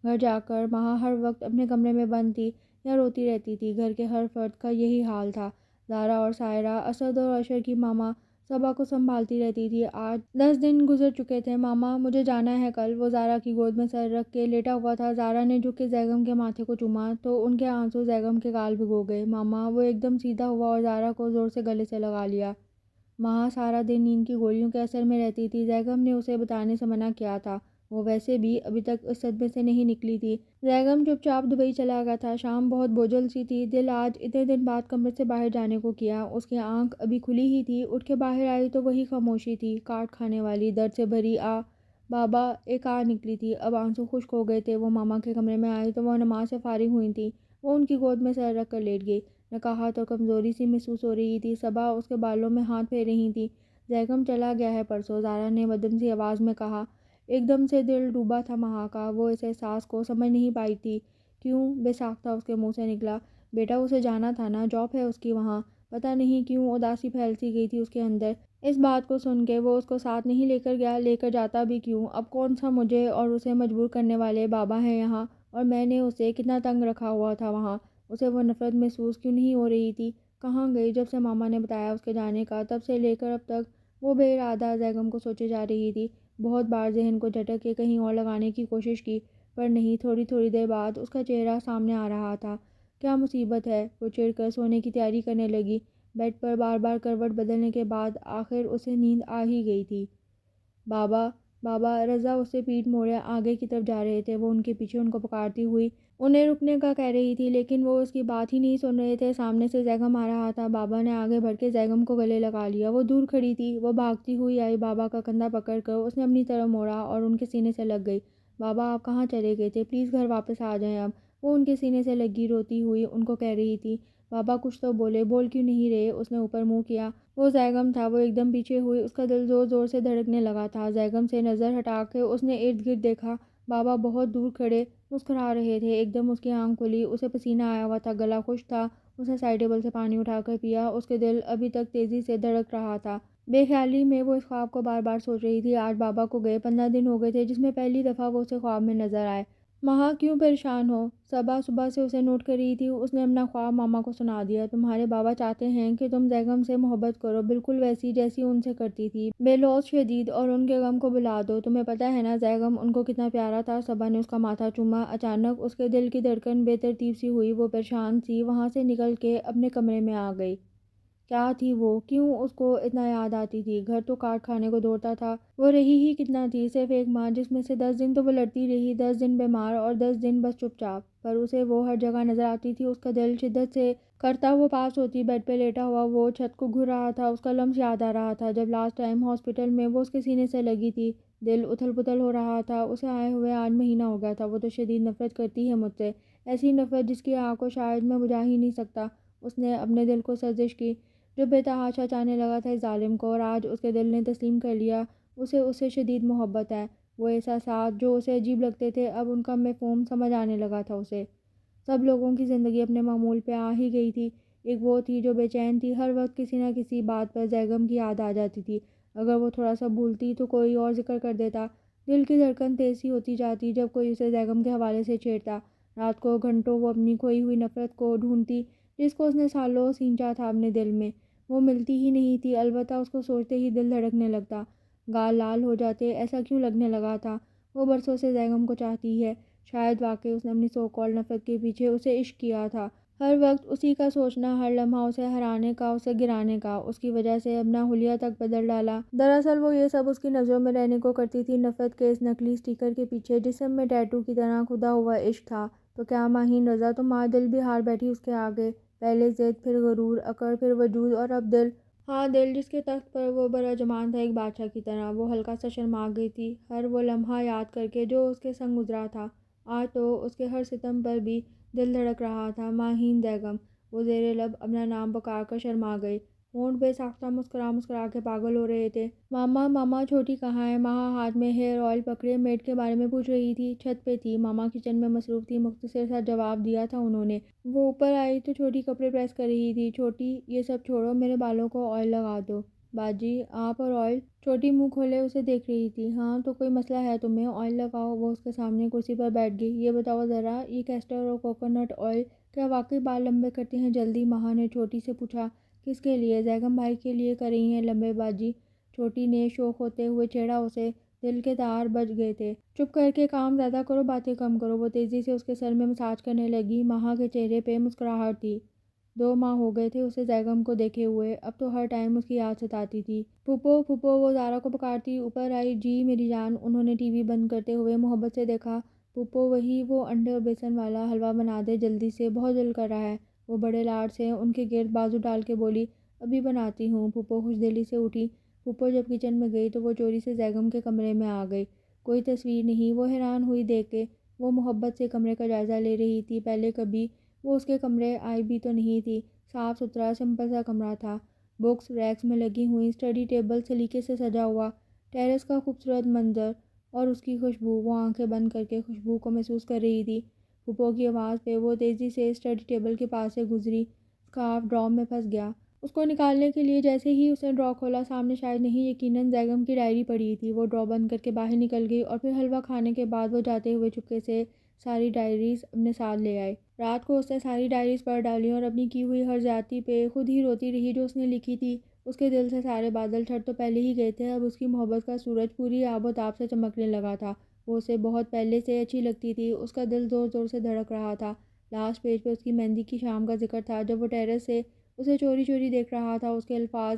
گھر جا کر مہا ہر وقت اپنے کمرے میں بند تھی یا روتی رہتی تھی۔ گھر کے ہر فرد کا یہی حال تھا۔ زارا اور سائرہ، اسد اور اشر کی ماما صبا کو سنبھالتی رہتی تھی۔ آج 10 دن گزر چکے تھے۔ ماما، مجھے جانا ہے کل۔ وہ زارا کی گود میں سر رکھ کے لیٹا ہوا تھا۔ زارا نے جھک کے زیگم کے ماتھے کو چوما تو ان کے آنسو زیگم کے گال بھگو گئے۔ ماما، وہ ایک دم سیدھا ہوا اور زارا کو زور سے گلے سے لگا لیا۔ مہا سارا دن نیند کی گولیوں کے اثر میں رہتی تھی۔ زیگم نے اسے بتانے سے منع کیا تھا۔ وہ ویسے بھی ابھی تک اس صدمے سے نہیں نکلی تھی۔ زیگم چپ چاپ دبئی چلا گیا تھا۔ شام بہت بوجھل سی تھی۔ دل آج اتنے دن بعد کمرے سے باہر جانے کو کیا۔ اس کی آنکھ ابھی کھلی ہی تھی۔ اٹھ کے باہر آئی تو وہی خاموشی تھی، کاٹ کھانے والی، درد سے بھری آ بابا ایک آہ نکلی تھی۔ اب آنسو خشک ہو گئے تھے۔ وہ ماما کے کمرے میں آئی تو وہ نماز سے فارغ ہوئی تھیں۔ وہ ان کی گود میں سر رکھ کر لیٹ گئی۔ نقاہت اور کمزوری سی محسوس ہو رہی تھی۔ صبا اس کے بالوں میں ہاتھ پھیر رہی تھی۔ زیگم چلا گیا ہے پرسوں، زارا نے مدھم سی آواز میں کہا۔ ایک دم سے دل ڈوبا تھا مہا کا، وہ اس احساس کو سمجھ نہیں پائی تھی۔ کیوں؟ بے ساختہ اس کے منہ سے نکلا۔ بیٹا اسے جانا تھا نا، جاب ہے اس کی وہاں۔ پتہ نہیں کیوں اداسی پھیل سی گئی تھی اس کے اندر۔ اس بات کو سن کے وہ اس کو ساتھ نہیں لے کر گیا، لے کر جاتا بھی کیوں؟ اب کون سا مجھے اور اسے مجبور کرنے والے بابا ہیں یہاں، اور میں نے اسے کتنا تنگ رکھا ہوا تھا وہاں۔ اسے وہ نفرت محسوس کیوں نہیں ہو رہی تھی؟ کہاں گئی؟ جب سے ماما نے بتایا اس کے جانے کا، تب سے لے کر اب تک وہ بے ارادہ زیگم کو سوچے جا رہی تھی۔ بہت بار ذہن کو جھٹک کے کہیں اور لگانے کی کوشش کی، پر نہیں۔ تھوڑی دیر بعد اس کا چہرہ سامنے آ رہا تھا۔ کیا مصیبت ہے؟ وہ چڑھ کر سونے کی تیاری کرنے لگی۔ بیڈ پر بار بار کروٹ بدلنے کے بعد آخر اسے نیند آ ہی گئی تھی۔ بابا بابا، رضا اس سے پیٹھ موڑے آگے کی طرف جا رہے تھے۔ وہ ان کے پیچھے ان کو پکارتی ہوئی انہیں رکنے کا کہہ رہی تھی، لیکن وہ اس کی بات ہی نہیں سن رہے تھے۔ سامنے سے زیگم آ رہا تھا۔ بابا نے آگے بڑھ کے زیگم کو گلے لگا لیا۔ وہ دور کھڑی تھی۔ وہ بھاگتی ہوئی آئی، بابا کا کندھا پکڑ کر اس نے اپنی طرف موڑا اور ان کے سینے سے لگ گئی۔ بابا آپ کہاں چلے گئے تھے؟ پلیز گھر واپس آ جائیں اب، وہ ان کے سینے سے لگی روتی ہوئی ان کو کہہ رہی تھی۔ بابا کچھ تو بولے، بول کیوں نہیں رہے؟ اس نے اوپر منہ کیا۔ وہ زیگم تھا۔ وہ ایک دم پیچھے ہوئی، اس کا دل زور زور سے دھڑکنے لگا تھا۔ زیگم سے نظر ہٹا کے اس نے ارد گرد دیکھا۔ بابا بہت دور کھڑے مسکرا رہے تھے۔ ایک دم اس کی آنکھ کھلی، اسے پسینہ آیا ہوا تھا، گلا خشک تھا۔ اس نے سائڈ ٹیبل سے پانی اٹھا کر پیا۔ اس کے دل ابھی تک تیزی سے دھڑک رہا تھا۔ بے خیالی میں وہ اس خواب کو بار بار سوچ رہی تھی۔ آج بابا کو گئے 15 دن ہو گئے تھے، جس میں پہلی دفعہ وہ اسے خواب میں نظر آئے۔ مہا کیوں پریشان ہو؟ صبا صبح سے اسے نوٹ کر رہی تھی۔ اس نے اپنا خواب ماما کو سنا دیا۔ تمہارے بابا چاہتے ہیں کہ تم زیگم سے محبت کرو، بالکل ویسی جیسی ان سے کرتی تھی، بے لوث شدید، اور ان کے غم کو بھلا دو۔ تمہیں پتہ ہے نا زیگم ان کو کتنا پیارا تھا؟ صبا نے اس کا ماتھا چوما۔ اچانک اس کے دل کی دھڑکن بے ترتیب سی ہوئی۔ وہ پریشان سی وہاں سے نکل کے اپنے کمرے میں آ گئی۔ کیا تھی وہ؟ کیوں اس کو اتنا یاد آتی تھی؟ گھر تو کاٹ کھانے کو دوڑتا تھا۔ وہ رہی ہی کتنا تھی؟ صرف ایک ماں، جس میں سے 10 دن تو وہ لڑتی رہی، 10 دن بیمار اور 10 دن بس چپ چاپ، پر اسے وہ ہر جگہ نظر آتی تھی۔ اس کا دل شدت سے کرتا وہ پاس ہوتی، بیڈ پہ لیٹا ہوا وہ چھت کو گھر رہا تھا۔ اس کا لمس یاد آ رہا تھا، جب لاسٹ ٹائم ہاسپٹل میں وہ اس کے سینے سے لگی تھی۔ دل اتھل پتھل ہو رہا تھا۔ اسے آئے ہوئے آج مہینہ ہو گیا تھا۔ وہ تو شدید نفرت کرتی ہے مجھ سے، ایسی نفرت جس کی آگ کو شاید میں بجھا ہی نہیں سکتا۔ اس نے اپنے دل کو سرزش کی جو بے تحاشا چاہنے لگا تھا اس ظالم کو، اور آج اس کے دل نے تسلیم کر لیا۔ اسے اس سے شدید محبت ہے۔ وہ احساسات جو اسے عجیب لگتے تھے، اب ان کا مفہوم سمجھ آنے لگا تھا اسے۔ سب لوگوں کی زندگی اپنے معمول پہ آ ہی گئی تھی۔ ایک وہ تھی جو بے چین تھی، ہر وقت کسی نہ کسی بات پر زیگم کی یاد آ جاتی تھی۔ اگر وہ تھوڑا سا بھولتی تو کوئی اور ذکر کر دیتا۔ دل کی دھڑکن تیز سی ہوتی جاتی جب کوئی اسے زیگم کے حوالے سے چھیڑتا۔ رات کو گھنٹوں وہ اپنی کھوئی ہوئی نفرت کو ڈھونڈتی، جس کو اس نے سالوں سینچا تھا اپنے دل میں۔ وہ ملتی ہی نہیں تھی، البتہ اس کو سوچتے ہی دل دھڑکنے لگتا، گال لال ہو جاتے۔ ایسا کیوں لگنے لگا تھا؟ وہ برسوں سے زیگم کو چاہتی ہے، شاید واقعی اس نے اپنی سو کالڈ نفرت کے پیچھے اسے عشق کیا تھا۔ ہر وقت اسی کا سوچنا، ہر لمحہ اسے ہرانے کا، اسے گرانے کا، اس کی وجہ سے اپنا حلیہ تک بدل ڈالا۔ دراصل وہ یہ سب اس کی نظروں میں رہنے کو کرتی تھی، نفرت کے اس نقلی اسٹیکر کے پیچھے جسم میں ٹیٹو کی طرح کھدا ہوا عشق تھا۔ تو کیا ماہین رضا تمہارا دل بھی ہار بیٹھی اس کے آگے؟ پہلے ضد، پھر غرور، اکڑ، پھر وجود، اور اب دل۔ ہاں دل، جس کے تخت پر وہ براجمان تھا ایک بادشاہ کی طرح۔ وہ ہلکا سا شرما گئی تھی ہر وہ لمحہ یاد کر کے جو اس کے سنگ گزرا تھا۔ آج تو اس کے ہر ستم پر بھی دل دھڑک رہا تھا۔ ماہین زیگم، وہ زیر لب اپنا نام پکار کر شرما گئی۔ ہونٹ بے ساختہ مسکرا مسکرا کے پاگل ہو رہے تھے۔ ماما ماما، چھوٹی کہاں ہے؟ مہا ہاتھ میں ہیئر آئل پکڑے میڈ کے بارے میں پوچھ رہی تھی۔ چھت پہ تھی، ماما کچن میں مصروف تھی، مختصر سا جواب دیا تھا انہوں نے۔ وہ اوپر آئی تو چھوٹی کپڑے پریس کر رہی تھی۔ چھوٹی یہ سب چھوڑو، میرے بالوں کو آئل لگا دو۔ باجی آپ اور آئل؟ چھوٹی منہ کھولے اسے دیکھ رہی تھی۔ ہاں تو کوئی مسئلہ ہے تمہیں؟ آئل لگاؤ۔ وہ اس کے سامنے کرسی پر بیٹھ گئی۔ یہ بتاؤ ذرا، یہ کیسٹر اور کوکونٹ آئل کیا واقعی بال لمبے کرتے ہیں جلدی؟ مہا نے چھوٹی سے پوچھا۔ کس کے لیے؟ زیگم بھائی کے لیے کر رہی ہیں لمبے باجی، چھوٹی نے شوق ہوتے ہوئے چھیڑا اسے۔ دل کے تار بج گئے تھے۔ چپ کر کے کام زیادہ کرو، باتیں کم کرو۔ وہ تیزی سے اس کے سر میں مساج کرنے لگی۔ مہا کے چہرے پہ مسکراہٹ تھی۔ 2 ماہ ہو گئے تھے اسے زیگم کو دیکھے ہوئے، اب تو ہر ٹائم اس کی یاد ستاتی تھی۔ پھوپھو پھوپھو، وہ زارا کو پکارتی اوپر آئی۔ جی میری جان، انہوں نے ٹی وی بند کرتے ہوئے محبت سے دیکھا۔ پھوپھو وہی وہ انڈے اور بیسن والا حلوہ بنا دے جلدی سے، بہت دل کر رہا ہے۔ وہ بڑے لاڈ سے ان کے گرد بازو ڈال کے بولی۔ ابھی بناتی ہوں۔ پھوپھو خوش دلی سے اٹھی۔ پھوپھو جب کچن میں گئی تو وہ چوری سے زیگم کے کمرے میں آ گئی۔ کوئی تصویر نہیں، وہ حیران ہوئی دیکھ کے۔ وہ محبت سے کمرے کا جائزہ لے رہی تھی، پہلے کبھی وہ اس کے کمرے آئی بھی تو نہیں تھی۔ صاف ستھرا سمپل سا کمرہ تھا، بکس ریکس میں لگی ہوئی، اسٹڈی ٹیبل سلیقے سے سجا ہوا، ٹیرس کا خوبصورت منظر اور اس کی خوشبو۔ وہ آنکھیں بند کر کے خوشبو کو محسوس کر رہی تھی۔ پھپھو کی آواز پہ وہ تیزی سے اسٹڈی ٹیبل کے پاس سے گزری۔ اسکارف ڈرا میں پھنس گیا۔ اس کو نکالنے کے لیے جیسے ہی اس نے ڈرا کھولا، سامنے شاید نہیں یقیناً بیگم کی ڈائری پڑی تھی۔ وہ ڈرا بند کر کے باہر نکل گئی اور پھر حلوہ کھانے کے بعد وہ جاتے ہوئے چپکے سے ساری ڈائریز اپنے ساتھ لے آئے۔ رات کو اس نے ساری ڈائریز پڑھ ڈالی اور اپنی کی ہوئی ہر زیادتی پہ خود ہی روتی رہی جو اس نے لکھی تھی۔ اس کے دل سے سارے بادل چھٹ تو پہلے ہی گئے تھے، اب اس کی محبت کا سورج پوری آب و تاب سے چمکنے لگا تھا۔ وہ اسے بہت پہلے سے اچھی لگتی تھی۔ اس کا دل زور زور سے دھڑک رہا تھا۔ لاسٹ پیج پہ اس کی مہندی کی شام کا ذکر تھا، جب وہ ٹیرس سے اسے چوری چوری دیکھ رہا تھا۔ اس کے الفاظ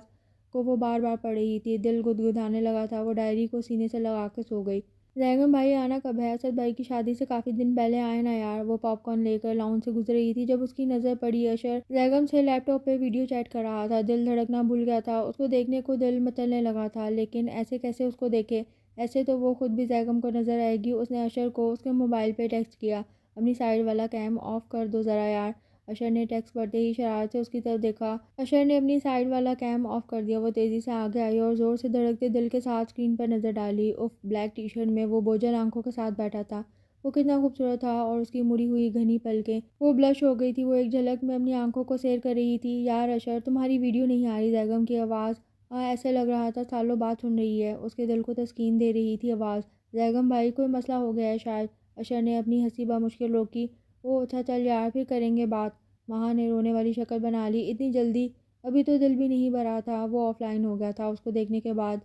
کو وہ بار بار پڑھ رہی تھی، دل گدگدانے لگا تھا۔ وہ ڈائری کو سینے سے لگا کے سو گئی۔ زیگم بھائی آنا کب ہے؟ اسد بھائی کی شادی سے کافی دن پہلے آئے نا یار۔ وہ پاپ کارن لے کر لاؤنج سے گزر رہی تھی جب اس کی نظر پڑی۔ اشر زیگم سے لیپ ٹاپ پہ ویڈیو چیٹ کر رہا تھا۔ دل دھڑکنا بھول گیا تھا، اس کو دیکھنے کو دل مچلنے لگا تھا، لیکن ایسے کیسے اس کو دیکھے؟ ایسے تو وہ خود بھی زیگم کو نظر آئے گی۔ اس نے اشر کو اس کے موبائل پہ ٹیکسٹ کیا، اپنی سائیڈ والا کیم آف کر دو ذرا یار۔ اشر نے ٹیکسٹ پڑھتے ہی شرارت سے اس کی طرف دیکھا۔ اشر نے اپنی سائیڈ والا کیم آف کر دیا۔ وہ تیزی سے آگے آئی اور زور سے دھڑکتے دل کے ساتھ اسکرین پر نظر ڈالی۔ اف، بلیک ٹی شرٹ میں وہ بوجھل آنکھوں کے ساتھ بیٹھا تھا۔ وہ کتنا خوبصورت تھا، اور اس کی مڑی ہوئی گھنی پلکیں۔ وہ بلش ہو گئی تھی۔ وہ ایک جھلک میں اپنی آنکھوں کو سیر کر رہی تھی۔ یار اشر، تمہاری ویڈیو نہیں آ رہی؟ زیگم کی آواز ایسے لگ رہا تھا سالوں بعد سن رہی ہے۔ اس کے دل کو تسکین دے رہی تھی آواز۔ زیگم بھائی، کوئی مسئلہ ہو گیا ہے شاید۔ اشر نے اپنی ہنسی بمشکل روکی۔ اوہ اچھا چل یار، پھر کریں گے بات۔ مہا نے رونے والی شکل بنا لی۔ اتنی جلدی؟ ابھی تو دل بھی نہیں بھرا تھا۔ وہ آف لائن ہو گیا تھا۔ اس کو دیکھنے کے بعد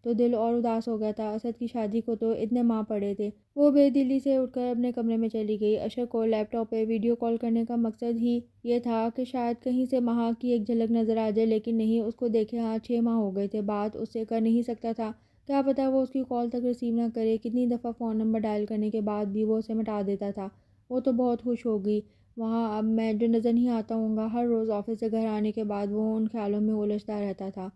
تو دل اور اداس ہو گیا تھا۔ اسد کی شادی کو تو اتنے ماہ پڑے تھے۔ وہ بے دلی سے اٹھ کر اپنے کمرے میں چلی گئی۔ اشر کو لیپ ٹاپ پہ ویڈیو کال کرنے کا مقصد ہی یہ تھا کہ شاید کہیں سے مہا کی ایک جھلک نظر آ جائے، لیکن نہیں، اس کو دیکھے ہاں 6 ماہ ہو گئے تھے۔ بات اس سے کر نہیں سکتا تھا؟ کیا پتا وہ اس کی کال تک ریسیو نہ کرے۔ کتنی دفعہ فون نمبر ڈائل کرنے کے بعد بھی وہ اسے مٹا دیتا تھا۔ وہ تو بہت خوش ہوگی وہاں اب میں جو نظر نہیں آتا ہوں گا۔ ہر روز آفس سے گھر آنے کے بعد وہ ان خیالوں میں الجھتا رہتا تھا۔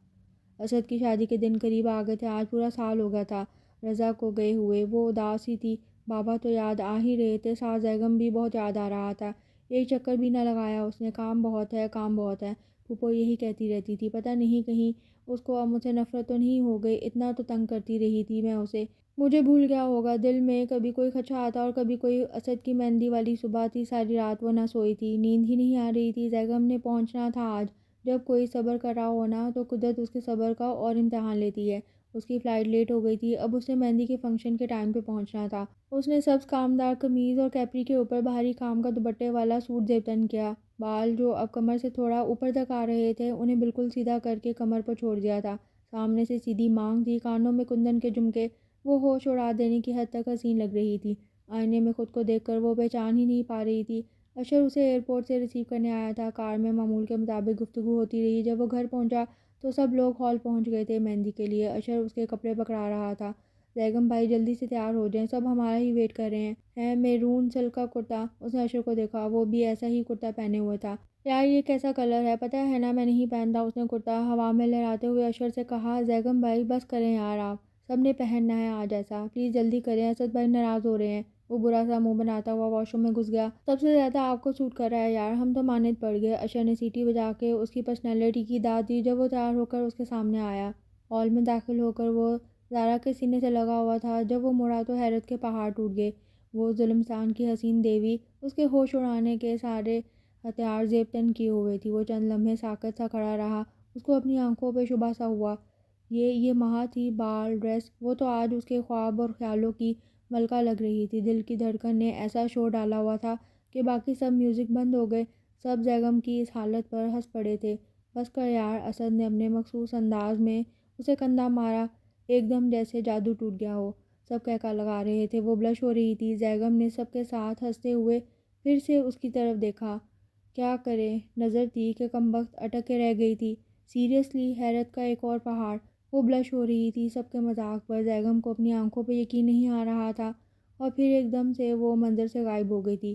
اسد کی شادی کے دن قریب آ گئے تھے۔ آج پورا سال ہو گیا تھا رضا کو گئے ہوئے۔ وہ اداس ہی تھی۔ بابا تو یاد آ ہی رہے تھے، ساس بیگم بھی بہت یاد آ رہا تھا۔ ایک چکر بھی نہ لگایا اس نے۔ کام بہت ہے، کام بہت ہے، پھوپھو یہی کہتی رہتی تھی۔ پتہ نہیں کہیں اس کو اب مجھ سے نفرت تو نہیں ہو گئی؟ اتنا تو تنگ کرتی رہی تھی میں اسے، مجھے بھول گیا ہوگا دل میں۔ کبھی کوئی خدشہ آتا اور کبھی کوئی۔ اسد کی مہندی والی صبح تھی، ساری رات وہ نہ سوئی تھی، نیند ہی نہیں آ رہی تھی۔ زیگم نے پہنچنا تھا آج۔ جب کوئی صبر کر رہا ہو نا، تو قدرت اس کے صبر کا اور امتحان لیتی ہے۔ اس کی فلائٹ لیٹ ہو گئی تھی، اب اسے مہندی کے فنکشن کے ٹائم پہ پہنچنا تھا۔ اس نے سبز کامدار قمیض اور کیپری کے اوپر بھاری کام کا دوپٹے والا سوٹ زیب تن کیا۔ بال جو اب کمر سے تھوڑا اوپر تک آ رہے تھے، انہیں بالکل سیدھا کر کے کمر پر چھوڑ دیا تھا۔ سامنے سے سیدھی مانگ تھی، کانوں میں کندن کے جھمکے۔ وہ ہوش اڑا دینے کی حد تک حسین لگ رہی تھی۔ آئینے میں خود کو دیکھ کر وہ پہچان ہی نہیں پا رہی تھی۔ اشر اسے ایئرپورٹ سے ریسیو کرنے آیا تھا۔ کار میں معمول کے مطابق گفتگو ہوتی رہی۔ جب وہ گھر پہنچا تو سب لوگ ہال پہنچ گئے تھے مہندی کے لیے۔ اشر اس کے کپڑے پکڑا رہا تھا۔ زیگم بھائی جلدی سے تیار ہو جائیں، سب ہمارا ہی ویٹ کر رہے ہیں۔ میرون سلک کا کرتا۔ اس نے اشر کو دیکھا، وہ بھی ایسا ہی کرتا پہنے ہوئے تھا۔ یار یہ کیسا کلر ہے، پتہ ہے نا میں نہیں پہنتا۔ اس نے کرتا ہوا میں لہراتے ہوئے اشر سے کہا۔ زیگم بھائی بس کریں یار، آپ سب نے پہننا ہے آج ایسا، پلیز جلدی کریں، اسد بھائی ناراض ہو رہے ہیں۔ وہ برا سا منہ بناتا ہوا واش روم میں گھس گیا۔ سب سے زیادہ آپ کو سوٹ کر رہا ہے یار، ہم تو مانند پڑ گئے۔ اشر نے سیٹی بجا کے اس کی پرسنالٹی کی داد دی جب وہ تیار ہو کر اس کے سامنے آیا۔ ہال میں داخل ہو کر وہ زارا کے سینے سے لگا ہوا تھا۔ جب وہ مڑا تو حیرت کے پہاڑ ٹوٹ گئے۔ وہ ظلمستان کی حسین دیوی اس کے ہوش اڑانے کے سارے ہتھیار زیب تن کیے ہوئے تھی۔ وہ چند لمحے ساکت سا کھڑا رہا۔ اس کو اپنی آنکھوں پہ شبہ سا ہوا۔ یہ مہا تھی، بال، ڈریس، وہ تو آج اس کے خواب اور خیالوں کی ملکہ لگ رہی تھی۔ دل کی دھڑکن نے ایسا شور ڈالا ہوا تھا کہ باقی سب میوزک بند ہو گئے۔ سب زیگم کی اس حالت پر ہنس پڑے تھے۔ بس کر یار، اسد نے اپنے مخصوص انداز میں اسے کندھا مارا، ایک دم جیسے جادو ٹوٹ گیا ہو۔ سب کہکا لگا رہے تھے۔ وہ بلش ہو رہی تھی۔ زیگم نے سب کے ساتھ ہنستے ہوئے پھر سے اس کی طرف دیکھا۔ کیا کرے، نظر تھی کہ کمبخت اٹک کے رہ گئی تھی۔ سیریسلی، حیرت کا ایک اور پہاڑ۔ وہ بلش ہو رہی تھی سب کے مذاق پر۔ زیگم کو اپنی آنکھوں پہ یقین نہیں آ رہا تھا، اور پھر ایک دم سے وہ منظر سے غائب ہو گئی تھی۔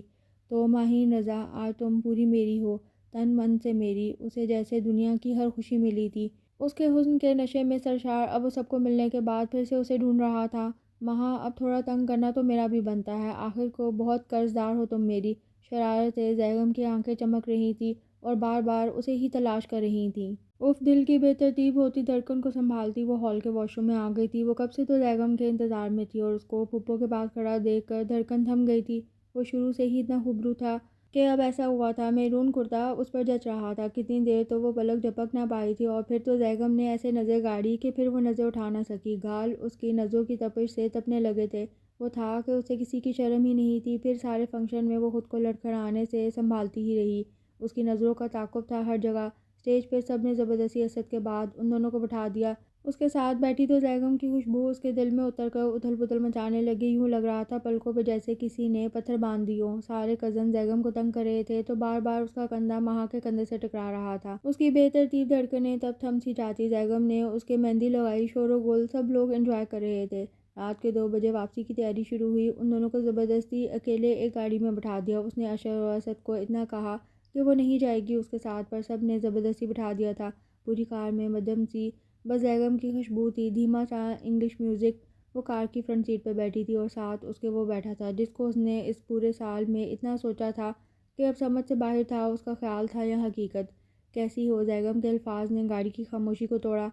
تو ماہین رضا، آج تم پوری میری ہو، تن من سے میری۔ اسے جیسے دنیا کی ہر خوشی ملی تھی۔ اس کے حسن کے نشے میں سرشار، اب وہ سب کو ملنے کے بعد پھر سے اسے ڈھونڈ رہا تھا۔ مہا، اب تھوڑا تنگ کرنا تو میرا بھی بنتا ہے، آخر کو بہت قرض دار ہو تم میری۔ شرارت سے زیغم کی آنکھیں چمک رہی تھیں اور بار بار اسے ہی تلاش کر رہی تھیں۔ دل کی بے ترتیب ہوتی دھڑکن کو سنبھالتی وہ ہال کے واش روم میں آ گئی تھی۔ وہ کب سے تو زیغم کے انتظار میں تھی اور اس کو پھپھو کے پاس کھڑا دیکھ کر دھڑکن تھم گئی تھی۔ وہ شروع سے ہی اتنا خوبرو تھا کہ اب ایسا ہوا تھا میرون کرتا اس پر جچ رہا تھا۔ کتنی دیر تو وہ پلک جھپک نہ پائی تھی اور پھر تو زیغم نے ایسے نظر گاڑی کہ پھر وہ نظر اٹھا نہ سکی۔ گال اس کی نظروں کی تپش سے تپنے لگے تھے۔ وہ تھا کہ اسے کسی کی شرم ہی نہیں تھی۔ پھر سارے فنکشن میں وہ خود کو لڑکھڑانے سے سنبھالتی ہی رہی۔ اس کی نظروں کا تعاقب تھا ہر جگہ۔ اسٹیج پہ سب نے زبردستی حسد کے بعد ان دونوں کو بٹھا دیا۔ اس کے ساتھ بیٹھی تو زیغم کی خوشبو اس کے دل میں اتر کر اتھل پتھل مچانے لگی۔ یوں لگ رہا تھا پلکوں پہ جیسے کسی نے پتھر باندھ دی ہوں۔ سارے کزن زیغم کو تنگ کر رہے تھے تو بار بار اس کا کندھا مہا کے کندھے سے ٹکرا رہا تھا۔ اس کی بے ترتیب دھڑکنیں تب تھم سی جاتی۔ زیغم نے اس کے مہندی لگائی، شور و گل، سب لوگ انجوائے کر رہے تھے۔ رات کے 2 بجے واپسی کی تیاری شروع ہوئی۔ ان دونوں کو زبردستی اکیلے ایک گاڑی میں بٹھا دیا۔ اس نے اشر اور اسد کو اتنا کہا کہ وہ نہیں جائے گی اس کے ساتھ، پر سب نے زبردستی بٹھا دیا تھا۔ پوری کار میں مدھم سی بس زیغم کی خوشبو تھی، دھیما سا انگلش میوزک۔ وہ کار کی فرنٹ سیٹ پہ بیٹھی تھی اور ساتھ اس کے وہ بیٹھا تھا جس کو اس نے اس پورے سال میں اتنا سوچا تھا کہ اب سمجھ سے باہر تھا۔ اس کا خیال تھا یا حقیقت؟ کیسی ہو؟ زیغم کے الفاظ نے گاڑی کی خاموشی کو توڑا۔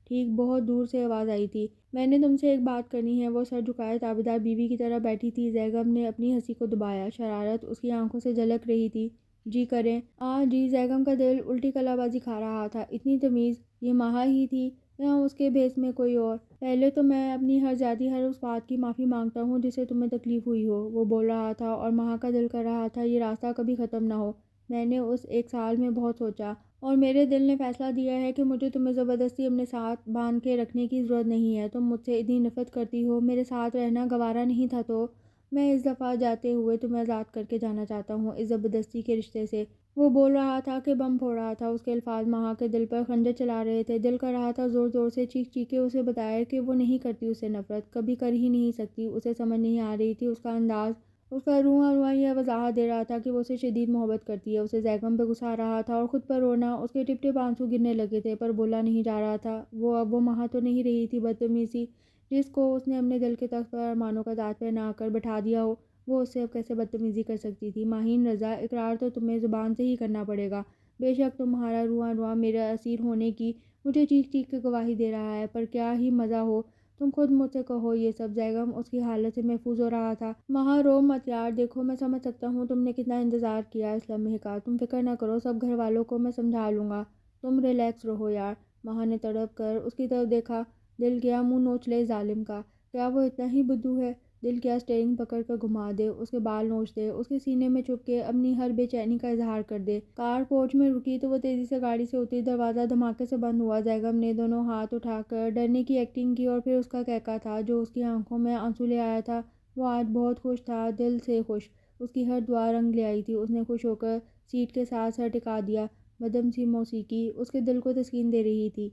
ٹھیک بہت دور سے آواز آئی تھی، میں نے تم سے ایک بات کرنی ہے۔ وہ سر جھکائے تابیدار بیوی کی طرح بیٹھی تھی۔ زیغم نے اپنی ہنسی کو دبایا، شرارت اس کی آنکھوں سے جھلک رہی تھی۔ جی کریں جی۔ زیغم کا دل الٹی کلا بازی کھا رہا تھا۔ اتنی تمیز یہ مہا ہی تھی یا اس کے بھیس میں کوئی اور؟ پہلے تو میں اپنی ہر زیادتی، ہر اس بات کی معافی مانگتا ہوں جس سے تمہیں تکلیف ہوئی ہو، وہ بول رہا تھا اور مہا کا دل کر رہا تھا یہ راستہ کبھی ختم نہ ہو۔ میں نے اس 1 سال میں بہت سوچا اور میرے دل نے فیصلہ دیا ہے کہ مجھے تمہیں زبردستی اپنے ساتھ باندھ کے رکھنے کی ضرورت نہیں ہے۔ تم مجھ سے اتنی نفرت کرتی ہو، میرے ساتھ رہنا گوارا نہیں تھا تو میں اس دفعہ جاتے ہوئے تمہیں آزاد کر کے جانا چاہتا ہوں اس زبردستی کے رشتے سے۔ وہ بول رہا تھا کہ بم پھوڑ رہا تھا۔ اس کے الفاظ مہا کے دل پر خنجر چلا رہے تھے۔ دل کر رہا تھا زور زور سے چیخ چیخ کے اسے بتائے کہ وہ نہیں کرتی اس سے نفرت، کبھی کر ہی نہیں سکتی۔ اسے سمجھ نہیں آ رہی تھی اس کا انداز، اس کا رواں رواں یہ وضاحت دے رہا تھا کہ وہ اسے شدید محبت کرتی ہے۔ اسے زیغم پہ غصہ آ رہا تھا اور خود پر رونا۔ اس کے ٹپ ٹپ آنسو گرنے لگے تھے پر بولا نہیں جا رہا تھا۔ اب وہ مہا تو نہیں رہی تھی بدتمیزی جس کو اس نے اپنے دل کے تخت پر ارمانوں کا تاج پہنا کر بٹھا دیا ہو، وہ اس سے اب کیسے بدتمیزی کر سکتی تھی؟ ماہین رضا، اقرار تو تمہیں زبان سے ہی کرنا پڑے گا۔ بے شک تمہارا رواں رواں میرے اسیر ہونے کی مجھے چیخ چیخ کے گواہی دے رہا ہے، پر کیا ہی مزہ ہو، تم خود مجھ سے کہو یہ سب۔ زیغم اس کی حالت سے محفوظ ہو رہا تھا۔ مہا رو مت یار، دیکھو میں سمجھ سکتا ہوں تم نے کتنا انتظار کیا اس لمحے کا، تم فکر نہ کرو، سب گھر والوں کو میں سمجھا لوں گا، تم ریلیکس رہو یار۔ مہا نے تڑپ کر اس کی طرف دیکھا۔ دل کیا منہ نوچ لے ظالم کا، کیا وہ اتنا ہی بدو ہے؟ دل کیا اسٹیئرنگ پکڑ کر گھما دے، اس کے بال نوچ دے، اس کے سینے میں چھپ کے اپنی ہر بے چینی کا اظہار کر دے۔ کار پورچ میں رکی تو وہ تیزی سے گاڑی سے اتری، دروازہ دھماکے سے بند ہوا۔ زیغم نے دونوں ہاتھ اٹھا کر ڈرنے کی ایکٹنگ کی اور پھر اس کا کہکا تھا جو اس کی آنکھوں میں آنسو لے آیا تھا۔ وہ آج بہت خوش تھا، دل سے خوش۔ اس کی ہر دعا رنگ لے آئی تھی۔ اس نے خوش ہو کر سیٹ کے ساتھ سر ٹکا دیا۔ مدھم سی موسیقی اس کے دل کو تسکین دے رہی تھی۔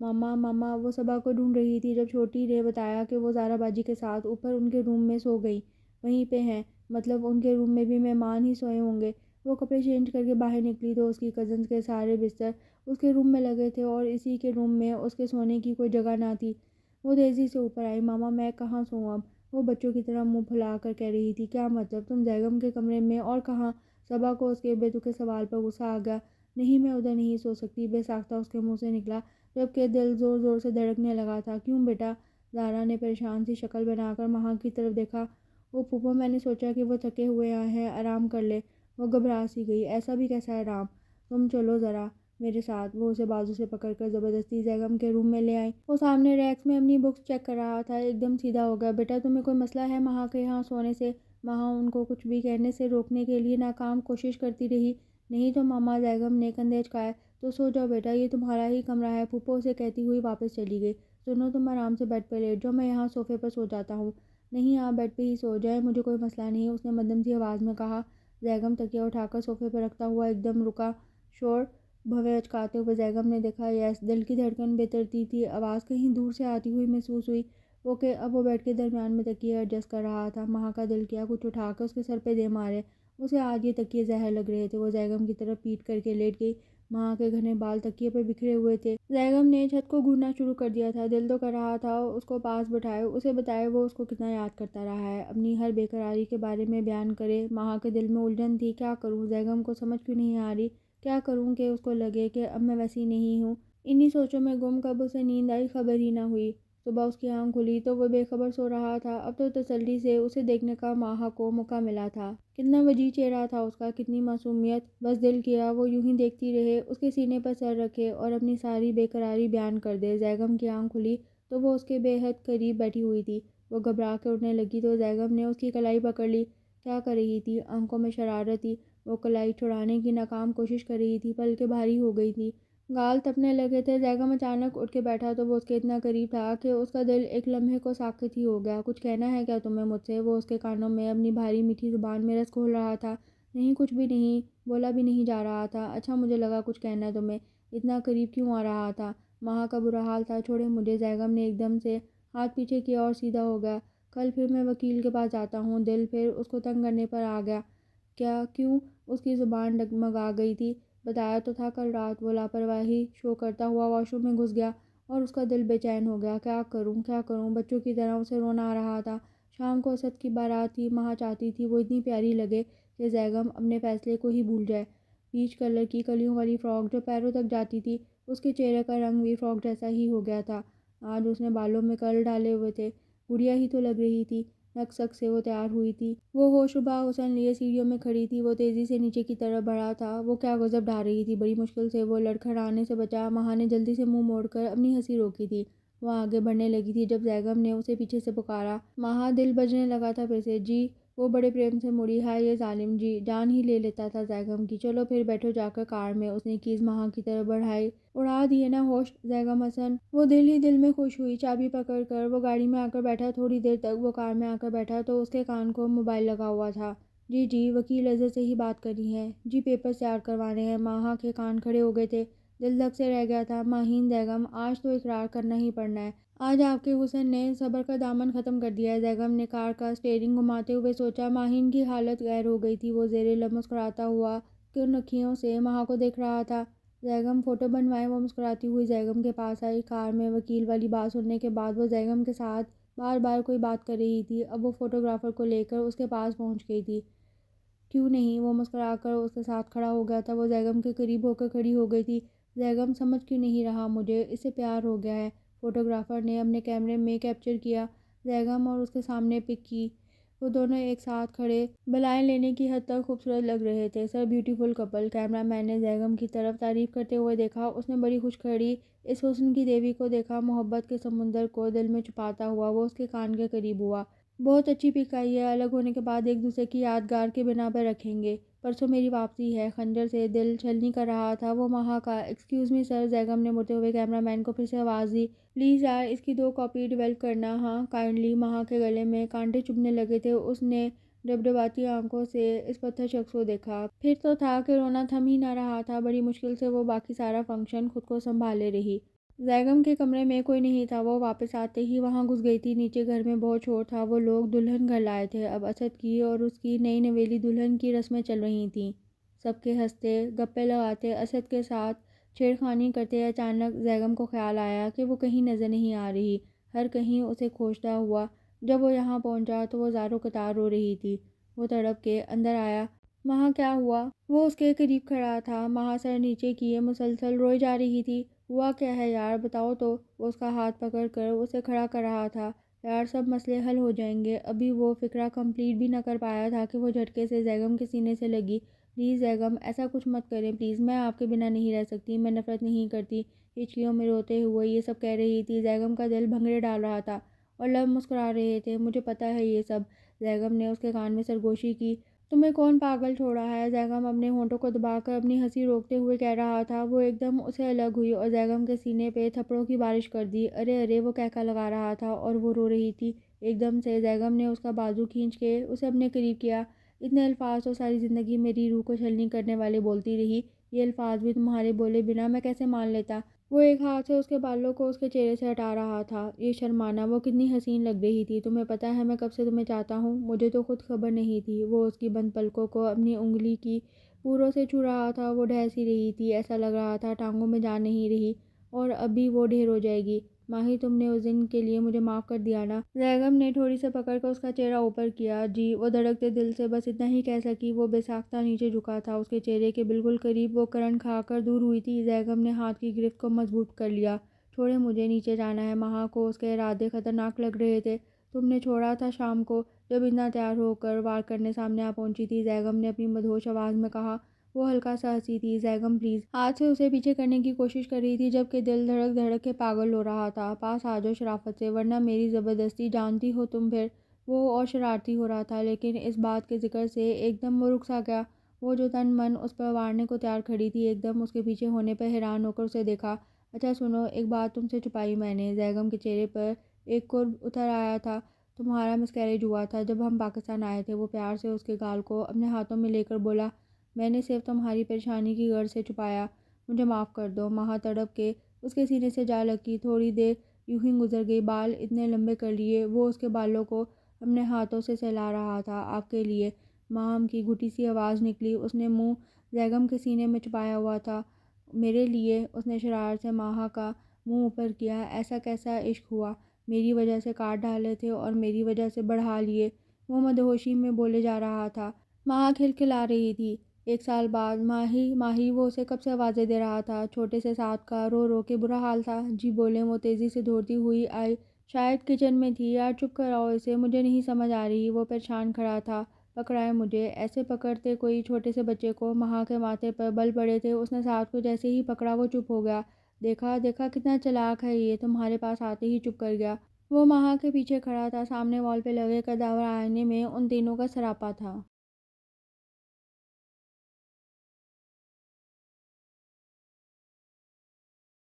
ماما ماما، وہ صبا کو ڈھونڈ رہی تھی جب چھوٹی نے بتایا کہ وہ زارا باجی کے ساتھ اوپر ان کے روم میں سو گئی، وہیں پہ ہیں، مطلب ان کے روم میں بھی مہمان ہی سوئے ہوں گے۔ وہ کپڑے چینج کر کے باہر نکلی تو اس کی کزنز کے سارے بستر اس کے روم میں لگے تھے اور اسی کے روم میں اس کے سونے کی کوئی جگہ نہ تھی۔ وہ تیزی سے اوپر آئی۔ ماما میں کہاں سوؤں اب؟ وہ بچوں کی طرح منہ پھلا کر کہہ رہی تھی۔ کیا مطلب؟ تم زیغم کے کمرے میں اور کہاں؟ صبا کو اس کے بے تکے سوال پر غصہ آ گیا۔ نہیں میں ادھر نہیں سو سکتی، بے ساختہ اس کے منہ سے نکلا جبکہ دل زور زور سے دھڑکنے لگا تھا۔ کیوں بیٹا؟ زارا نے پریشان سی شکل بنا کر مہا کی طرف دیکھا۔ وہ پھوپھو میں نے سوچا کہ وہ تھکے ہوئے آئے ہیں، آرام کر لے۔ وہ گھبرا سی گئی۔ ایسا بھی کیسا آرام؟ تم چلو ذرا میرے ساتھ۔ وہ اسے بازو سے پکڑ کر زبردستی زیغم کے روم میں لے آئی۔ وہ سامنے ریکس میں اپنی بکس چیک کر رہا تھا، ایک دم سیدھا ہو گیا۔ بیٹا تمہیں کوئی مسئلہ ہے مہا کے یہاں سونے سے؟ مہا ان کو کچھ بھی کہنے سے روکنے کے لیے ناکام کوشش کرتی رہی۔ نہیں تو ماما، زیغم نے کندھے اچکائے۔ تو سو جاؤ بیٹا، یہ تمہارا ہی کمرہ ہے، پھوپھو اسے کہتی ہوئی واپس چلی گئی۔ سنو تم آرام سے بیڈ پہ لیٹ جاؤ، میں یہاں صوفے پر سو جاتا ہوں۔ نہیں آپ بیڈ پہ ہی سو جائیں، مجھے کوئی مسئلہ نہیں، اس نے مدھم سی آواز میں کہا۔ زیغم تکیہ اٹھا کر صوفے پر رکھتا ہوا ایک دم رکا۔ شور بھوے اچکاتے ہوئے زیغم نے دیکھا، یس، دل کی دھڑکن بے ترتیب تھی، آواز کہیں دور سے آتی ہوئی محسوس ہوئی۔ اوکے، اب وہ بیڈ کے درمیان میں تکیہ ایڈجسٹ کر رہا تھا۔ مہا کا دل کیا کچھ اٹھا کر اس کے سر پہ دے مارے اسے آج یہ تکیے زہر لگ رہے تھے۔ وہ زیگم کی طرف پیٹ کر کے لیٹ گئی۔ ماں کے گھنے بال تکیے پہ بکھرے ہوئے تھے۔ زیگم نے چھت کو گھورنا شروع کر دیا تھا۔ دل تو کر رہا تھا اس کو پاس بٹھائے، اسے بتائے وہ اس کو کتنا یاد کرتا رہا ہے، اپنی ہر بے قراری کے بارے میں بیان کرے۔ ماں کے دل میں الجھن تھی، کیا کروں؟ زیگم کو سمجھ کیوں نہیں آ رہی؟ کیا کروں کہ اس کو لگے کہ اب میں ویسی نہیں ہوں؟ انہی سوچوں میں گم کب اسے نیند آئی خبر ہی نہ ہوئی۔ صبح اس کی آنکھ کھلی تو وہ بے خبر سو رہا تھا۔ اب تو تسلی سے اسے دیکھنے کا ماہا کو موقع ملا تھا۔ کتنا وجیح چہرہ تھا اس کا، کتنی معصومیت۔ بس دل کیا وہ یوں ہی دیکھتی رہے، اس کے سینے پر سر رکھے اور اپنی ساری بے قراری بیان کر دے۔ زیگم کی آنکھ کھلی تو وہ اس کے بے حد قریب بیٹھی ہوئی تھی۔ وہ گھبرا کے اٹھنے لگی تو زیگم نے اس کی کلائی پکڑ لی۔ کیا کر رہی تھی؟ آنکھوں میں شرارت تھی۔ وہ کلائی چھڑانے کی ناکام کوشش کر رہی تھی، پلکیں بھاری ہو گئی تھی، گال تپنے لگے تھے۔ زیگم اچانک اٹھ کے بیٹھا تو وہ اس کے اتنا قریب تھا کہ اس کا دل ایک لمحے کو ساکت ہی ہو گیا۔ کچھ کہنا ہے کیا تمہیں مجھ سے؟ وہ اس کے کانوں میں اپنی بھاری میٹھی زبان میں رس گھول رہا تھا۔ نہیں، کچھ بھی نہیں، بولا بھی نہیں جا رہا تھا۔ اچھا، مجھے لگا کچھ کہنا ہے تمہیں، اتنا قریب کیوں آ رہا تھا؟ ماں کا برا حال تھا، چھوڑے مجھے۔ زیگم نے ایک دم سے ہاتھ پیچھے کیا اور سیدھا ہو گیا۔ کل پھر میں وکیل کے پاس جاتا ہوں۔ دل پھر اس کو تنگ کرنے پر آ گیا۔ کیا؟ کیوں؟ اس کی زبان ڈگمگا گئی تھی۔ بتایا تو تھا کل رات۔ وہ لاپرواہی شو کرتا ہوا واش روم میں گھس گیا اور اس کا دل بے چین ہو گیا۔ کیا کروں، کیا کروں؟ بچوں کی طرح اسے رونا آ رہا تھا۔ شام کو اسد کی بارات تھی۔ ماں چاہتی تھی وہ اتنی پیاری لگے کہ زیگم اپنے فیصلے کو ہی بھول جائے۔ پیچ کلر کی کلیوں والی فراک جو پیروں تک جاتی تھی، اس کے چہرے کا رنگ بھی فراک جیسا ہی ہو گیا تھا۔ آج اس نے بالوں میں کرل ڈالے ہوئے تھے، گڑیا ہی تو لگ رہی تھی۔ نک سک سے وہ تیار ہوئی تھی۔ وہ ہوش و حسن لیے سیڑھیوں میں کھڑی تھی۔ وہ تیزی سے نیچے کی طرف بڑھا تھا۔ وہ کیا غضب ڈھا رہی تھی! بڑی مشکل سے وہ لڑکھڑانے سے بچا۔ ماں نے جلدی سے منہ موڑ کر اپنی ہنسی روکی تھی۔ وہ آگے بڑھنے لگی تھی جب زیگم نے اسے پیچھے سے پکارا، ماں! دل بجنے لگا تھا پھر سے۔ جی؟ وہ بڑے پریم سے مڑی۔ ہائے یہ ظالم! جی! جان ہی لے لیتا تھا زیگم کی۔ چلو پھر بیٹھو جا کر کار میں۔ اس نے کیز ماں کی طرف بڑھائی۔ اڑا دیے نا ہوش زیگم حسن! وہ دل ہی دل میں خوش ہوئی۔ چابی پکڑ کر وہ گاڑی میں آ کر بیٹھا۔ تھوڑی دیر تک وہ کار میں آ کر بیٹھا تو اس کے کان کو موبائل لگا ہوا تھا۔ جی جی، وکیل اظہر سے ہی بات کرنی ہے۔ جی، پیپرز تیار کروانے ہیں۔ ماہا کے کان کھڑے ہو گئے تھے، دل دھک سے رہ گیا تھا۔ ماہین بیگم، آج تو اقرار کرنا ہی پڑنا ہے۔ آج آپ کے حسن نے صبر کا دامن ختم کر دیا ہے۔ زیگم نے کار کا اسٹیئرنگ گھماتے ہوئے سوچا۔ ماہین کی حالت غیر ہو گئی تھی۔ وہ زیر لب مسکراتا ہوا کنکھیوں سے ماہا کو دیکھ رہا تھا۔ زیگم فوٹو بنوائیں؟ وہ مسکراتی ہوئی زیگم کے پاس آئی۔ کار میں وکیل والی بات سننے کے بعد وہ زیگم کے ساتھ بار بار کوئی بات کر رہی تھی۔ اب وہ فوٹوگرافر کو لے کر اس کے پاس پہنچ گئی تھی۔ کیوں نہیں؟ وہ مسکرا کر اس کے ساتھ کھڑا ہو گیا تھا۔ وہ زیگم کے قریب ہو کر کھڑی ہو گئی تھی۔ زیگم سمجھ کیوں نہیں رہا مجھے؟ اس سے پیار ہو گیا ہے۔ فوٹوگرافر نے اپنے کیمرے میں کیپچر کیا زیگم اور اس کے سامنے پک کی۔ وہ دونوں ایک ساتھ کھڑے بلائیں لینے کی حد تک خوبصورت لگ رہے تھے۔ سر بیوٹیفل کپل۔ کیمرہ مین نے زیگم کی طرف تعریف کرتے ہوئے دیکھا۔ اس نے بڑی خوش کھڑی اس حسن کی دیوی کو دیکھا۔ محبت کے سمندر کو دل میں چھپاتا ہوا وہ اس کے کان کے قریب ہوا۔ بہت اچھی پک آئی ہے۔ الگ ہونے کے بعد ایک دوسرے کی یادگار کے بنا پر رکھیں گے۔ پرسوں میری واپسی ہے۔ خنجر سے دل چھلنی کر رہا تھا وہ ماہا کا۔ ایکسکیوز می سر۔ زیگم نے مڑتے ہوئے کیمرہ مین کو پھر سے آواز دی۔ پلیز یار، اس کی 2 کاپی ڈیولپ کرنا۔ ہاں کائنڈلی۔ ماہا کے گلے میں کانٹے چبھنے لگے تھے۔ اس نے ڈبڈباتی آنکھوں سے اس پتھر شخص کو دیکھا۔ پھر تو تھا کہ رونا تھم ہی نہ رہا تھا۔ بڑی مشکل سے وہ باقی سارا فنکشن خود کو سنبھالے رہی۔ زیگم کے کمرے میں کوئی نہیں تھا۔ وہ واپس آتے ہی وہاں گھس گئی تھی۔ نیچے گھر میں بہت شور تھا۔ وہ لوگ دلہن گھر لائے تھے۔ اب اسد کی اور اس کی نئی نویلی دلہن کی رسمیں چل رہی تھیں۔ سب کے ہنستے، گپے لگاتے، اسد کے ساتھ چھیڑ خانی کرتے۔ اچانک زیگم کو خیال آیا کہ وہ کہیں نظر نہیں آ رہی، ہر کہیں اسے کھوجتا ہوا۔ جب وہ یہاں پہنچا تو وہ زاروں قطار رو رہی تھی۔ وہ تڑپ کے اندر آیا۔ ماہا کیا ہوا؟ وہ اس کے قریب کھڑا تھا۔ ماہا سر نیچے کیے مسلسل روئے جا رہی تھی۔ ہوا کیا ہے یار، بتاؤ تو۔ وہ اس کا ہاتھ پکڑ کر اسے کھڑا کر رہا تھا۔ یار سب مسئلے حل ہو جائیں گے۔ ابھی وہ فقرہ کمپلیٹ بھی نہ کر پایا تھا کہ وہ جھٹکے سے زیگم کے سینے سے لگی۔ پلیز زیگم، ایسا کچھ مت کریں پلیز، میں آپ کے بنا نہیں رہ سکتی، میں نفرت نہیں کرتی۔ ہچکیوں میں روتے ہوئے یہ سب کہہ رہی تھی۔ زیگم کا دل بھنگڑے ڈال رہا تھا اور لب مسکرا رہے تھے۔ مجھے پتہ ہے یہ سب۔ زیگم نے اس کے کان میں سرگوشی کی۔ تمہیں کون پاگل چھوڑا ہے؟ زیگم اپنے ہونٹوں کو دبا کر اپنی ہنسی روکتے ہوئے کہہ رہا تھا۔ وہ ایک دم اسے الگ ہوئی اور زیگم کے سینے پہ تھپڑوں کی بارش کر دی۔ ارے ارے، وہ کہکا لگا رہا تھا اور وہ رو رہی تھی۔ ایک دم سے زیگم نے اس کا بازو کھینچ کے اسے اپنے قریب کیا۔ اتنے الفاظ تو ساری زندگی میری روح کو چھلنی کرنے والے بولتی رہی، یہ الفاظ بھی تمہارے بولے بنا میں کیسے مان لیتا؟ وہ ایک ہاتھ سے اس کے بالوں کو اس کے چہرے سے ہٹا رہا تھا۔ یہ شرمانا وہ کتنی حسین لگ رہی تھی، تمہیں پتہ ہے میں کب سے تمہیں چاہتا ہوں؟ مجھے تو خود خبر نہیں تھی۔ وہ اس کی بند پلکوں کو اپنی انگلی کی پوروں سے چھو رہا تھا۔ وہ ڈھہ سی رہی تھی، ایسا لگ رہا تھا ٹانگوں میں جان نہیں رہی اور اب بھی وہ ڈھیر ہو جائے گی۔ ماہی، تم نے اس دن کے لیے مجھے معاف کر دیا نا؟ بیگم نے تھوڑی سے پکڑ کر اس کا چہرہ اوپر کیا۔ جی، وہ دھڑکتے دل سے بس اتنا ہی کہہ سکی۔ وہ بے ساختہ نیچے جھکا تھا، اس کے چہرے کے بالکل قریب وہ کرن کھا کر دور ہوئی تھی۔ بیگم نے ہاتھ کی گرفت کو مضبوط کر لیا۔ چھوڑیں مجھے، نیچے جانا ہے۔ مہا کو اس کے ارادے خطرناک لگ رہے تھے۔ تم نے چھوڑا تھا شام کو، جب اتنا تیار ہو کر وار کرنے سامنے آ پہنچی تھی، بیگم نے اپنی مدہوش آواز میں کہا۔ وہ ہلکا سا ہنسی تھی۔ بیگم پلیز، ہاتھ سے اسے پیچھے کرنے کی کوشش کر رہی تھی جبکہ دل دھڑک دھڑک کے پاگل ہو رہا تھا۔ پاس آ جاؤ شرافت سے، ورنہ میری زبردستی، جانتی ہو تم پھر۔ وہ اور شرارتی ہو رہا تھا، لیکن اس بات کے ذکر سے ایک دم وہ رک سا گیا۔ وہ جو تن من اس پر وارنے کو تیار کھڑی تھی، ایک دم اس کے پیچھے ہونے پر حیران ہو کر اسے دیکھا۔ اچھا سنو، ایک بات تم سے چھپائی میں نے۔ بیگم کے چہرے پر ایک قرب اتر آیا تھا۔ تمہارا مسکیریج ہوا تھا جب ہم پاکستان آئے تھے۔ وہ پیار سے اس کے گال کو اپنے ہاتھوں میں لے کر بولا۔ میں نے صرف تمہاری پریشانی کی غرض سے چھپایا، مجھے معاف کر دو۔ مہا تڑپ کے اس کے سینے سے جا لگی۔ تھوڑی دیر یوں ہی گزر گئی۔ بال اتنے لمبے کر لیے وہ اس کے بالوں کو اپنے ہاتھوں سے سہلا رہا تھا۔ آپ کے لیے، مہم کی گھٹی سی آواز نکلی۔ اس نے منہ بیگم کے سینے میں چھپایا ہوا تھا۔ میرے لیے؟ اس نے شرارت سے مہا کا منہ اوپر کیا۔ ایسا کیسا عشق ہوا؟ میری وجہ سے کاٹ ڈالے تھے اور میری وجہ سے بڑھا لیے، وہ مدہوشی میں بولے جا رہا تھا۔ مہا کھلکھلا رہی تھی۔ 1 سال بعد ماہی وہ اسے کب سے آوازیں دے رہا تھا، چھوٹے سے ساتھ کا رو رو کے برا حال تھا۔ جی بولیں، وہ تیزی سے دوڑتی ہوئی آئی۔ شاید کچن میں تھی۔ یار چپ کراؤ اسے، مجھے نہیں سمجھ آ رہی۔ وہ پریشان کھڑا تھا۔ پکڑائے مجھے، ایسے پکڑتے کوئی چھوٹے سے بچے کو؟ مہا کے ماتھے پر بل پڑے تھے۔ اس نے ساتھ کو جیسے ہی پکڑا وہ چپ ہو گیا۔ دیکھا کتنا چالاک ہے یہ، تمہارے پاس آتے ہی چپ کر گیا۔ وہ مہا کے پیچھے کھڑا تھا۔ سامنے وال پہ لگے قداور آئینے میں ان تینوں کا سراپا تھا۔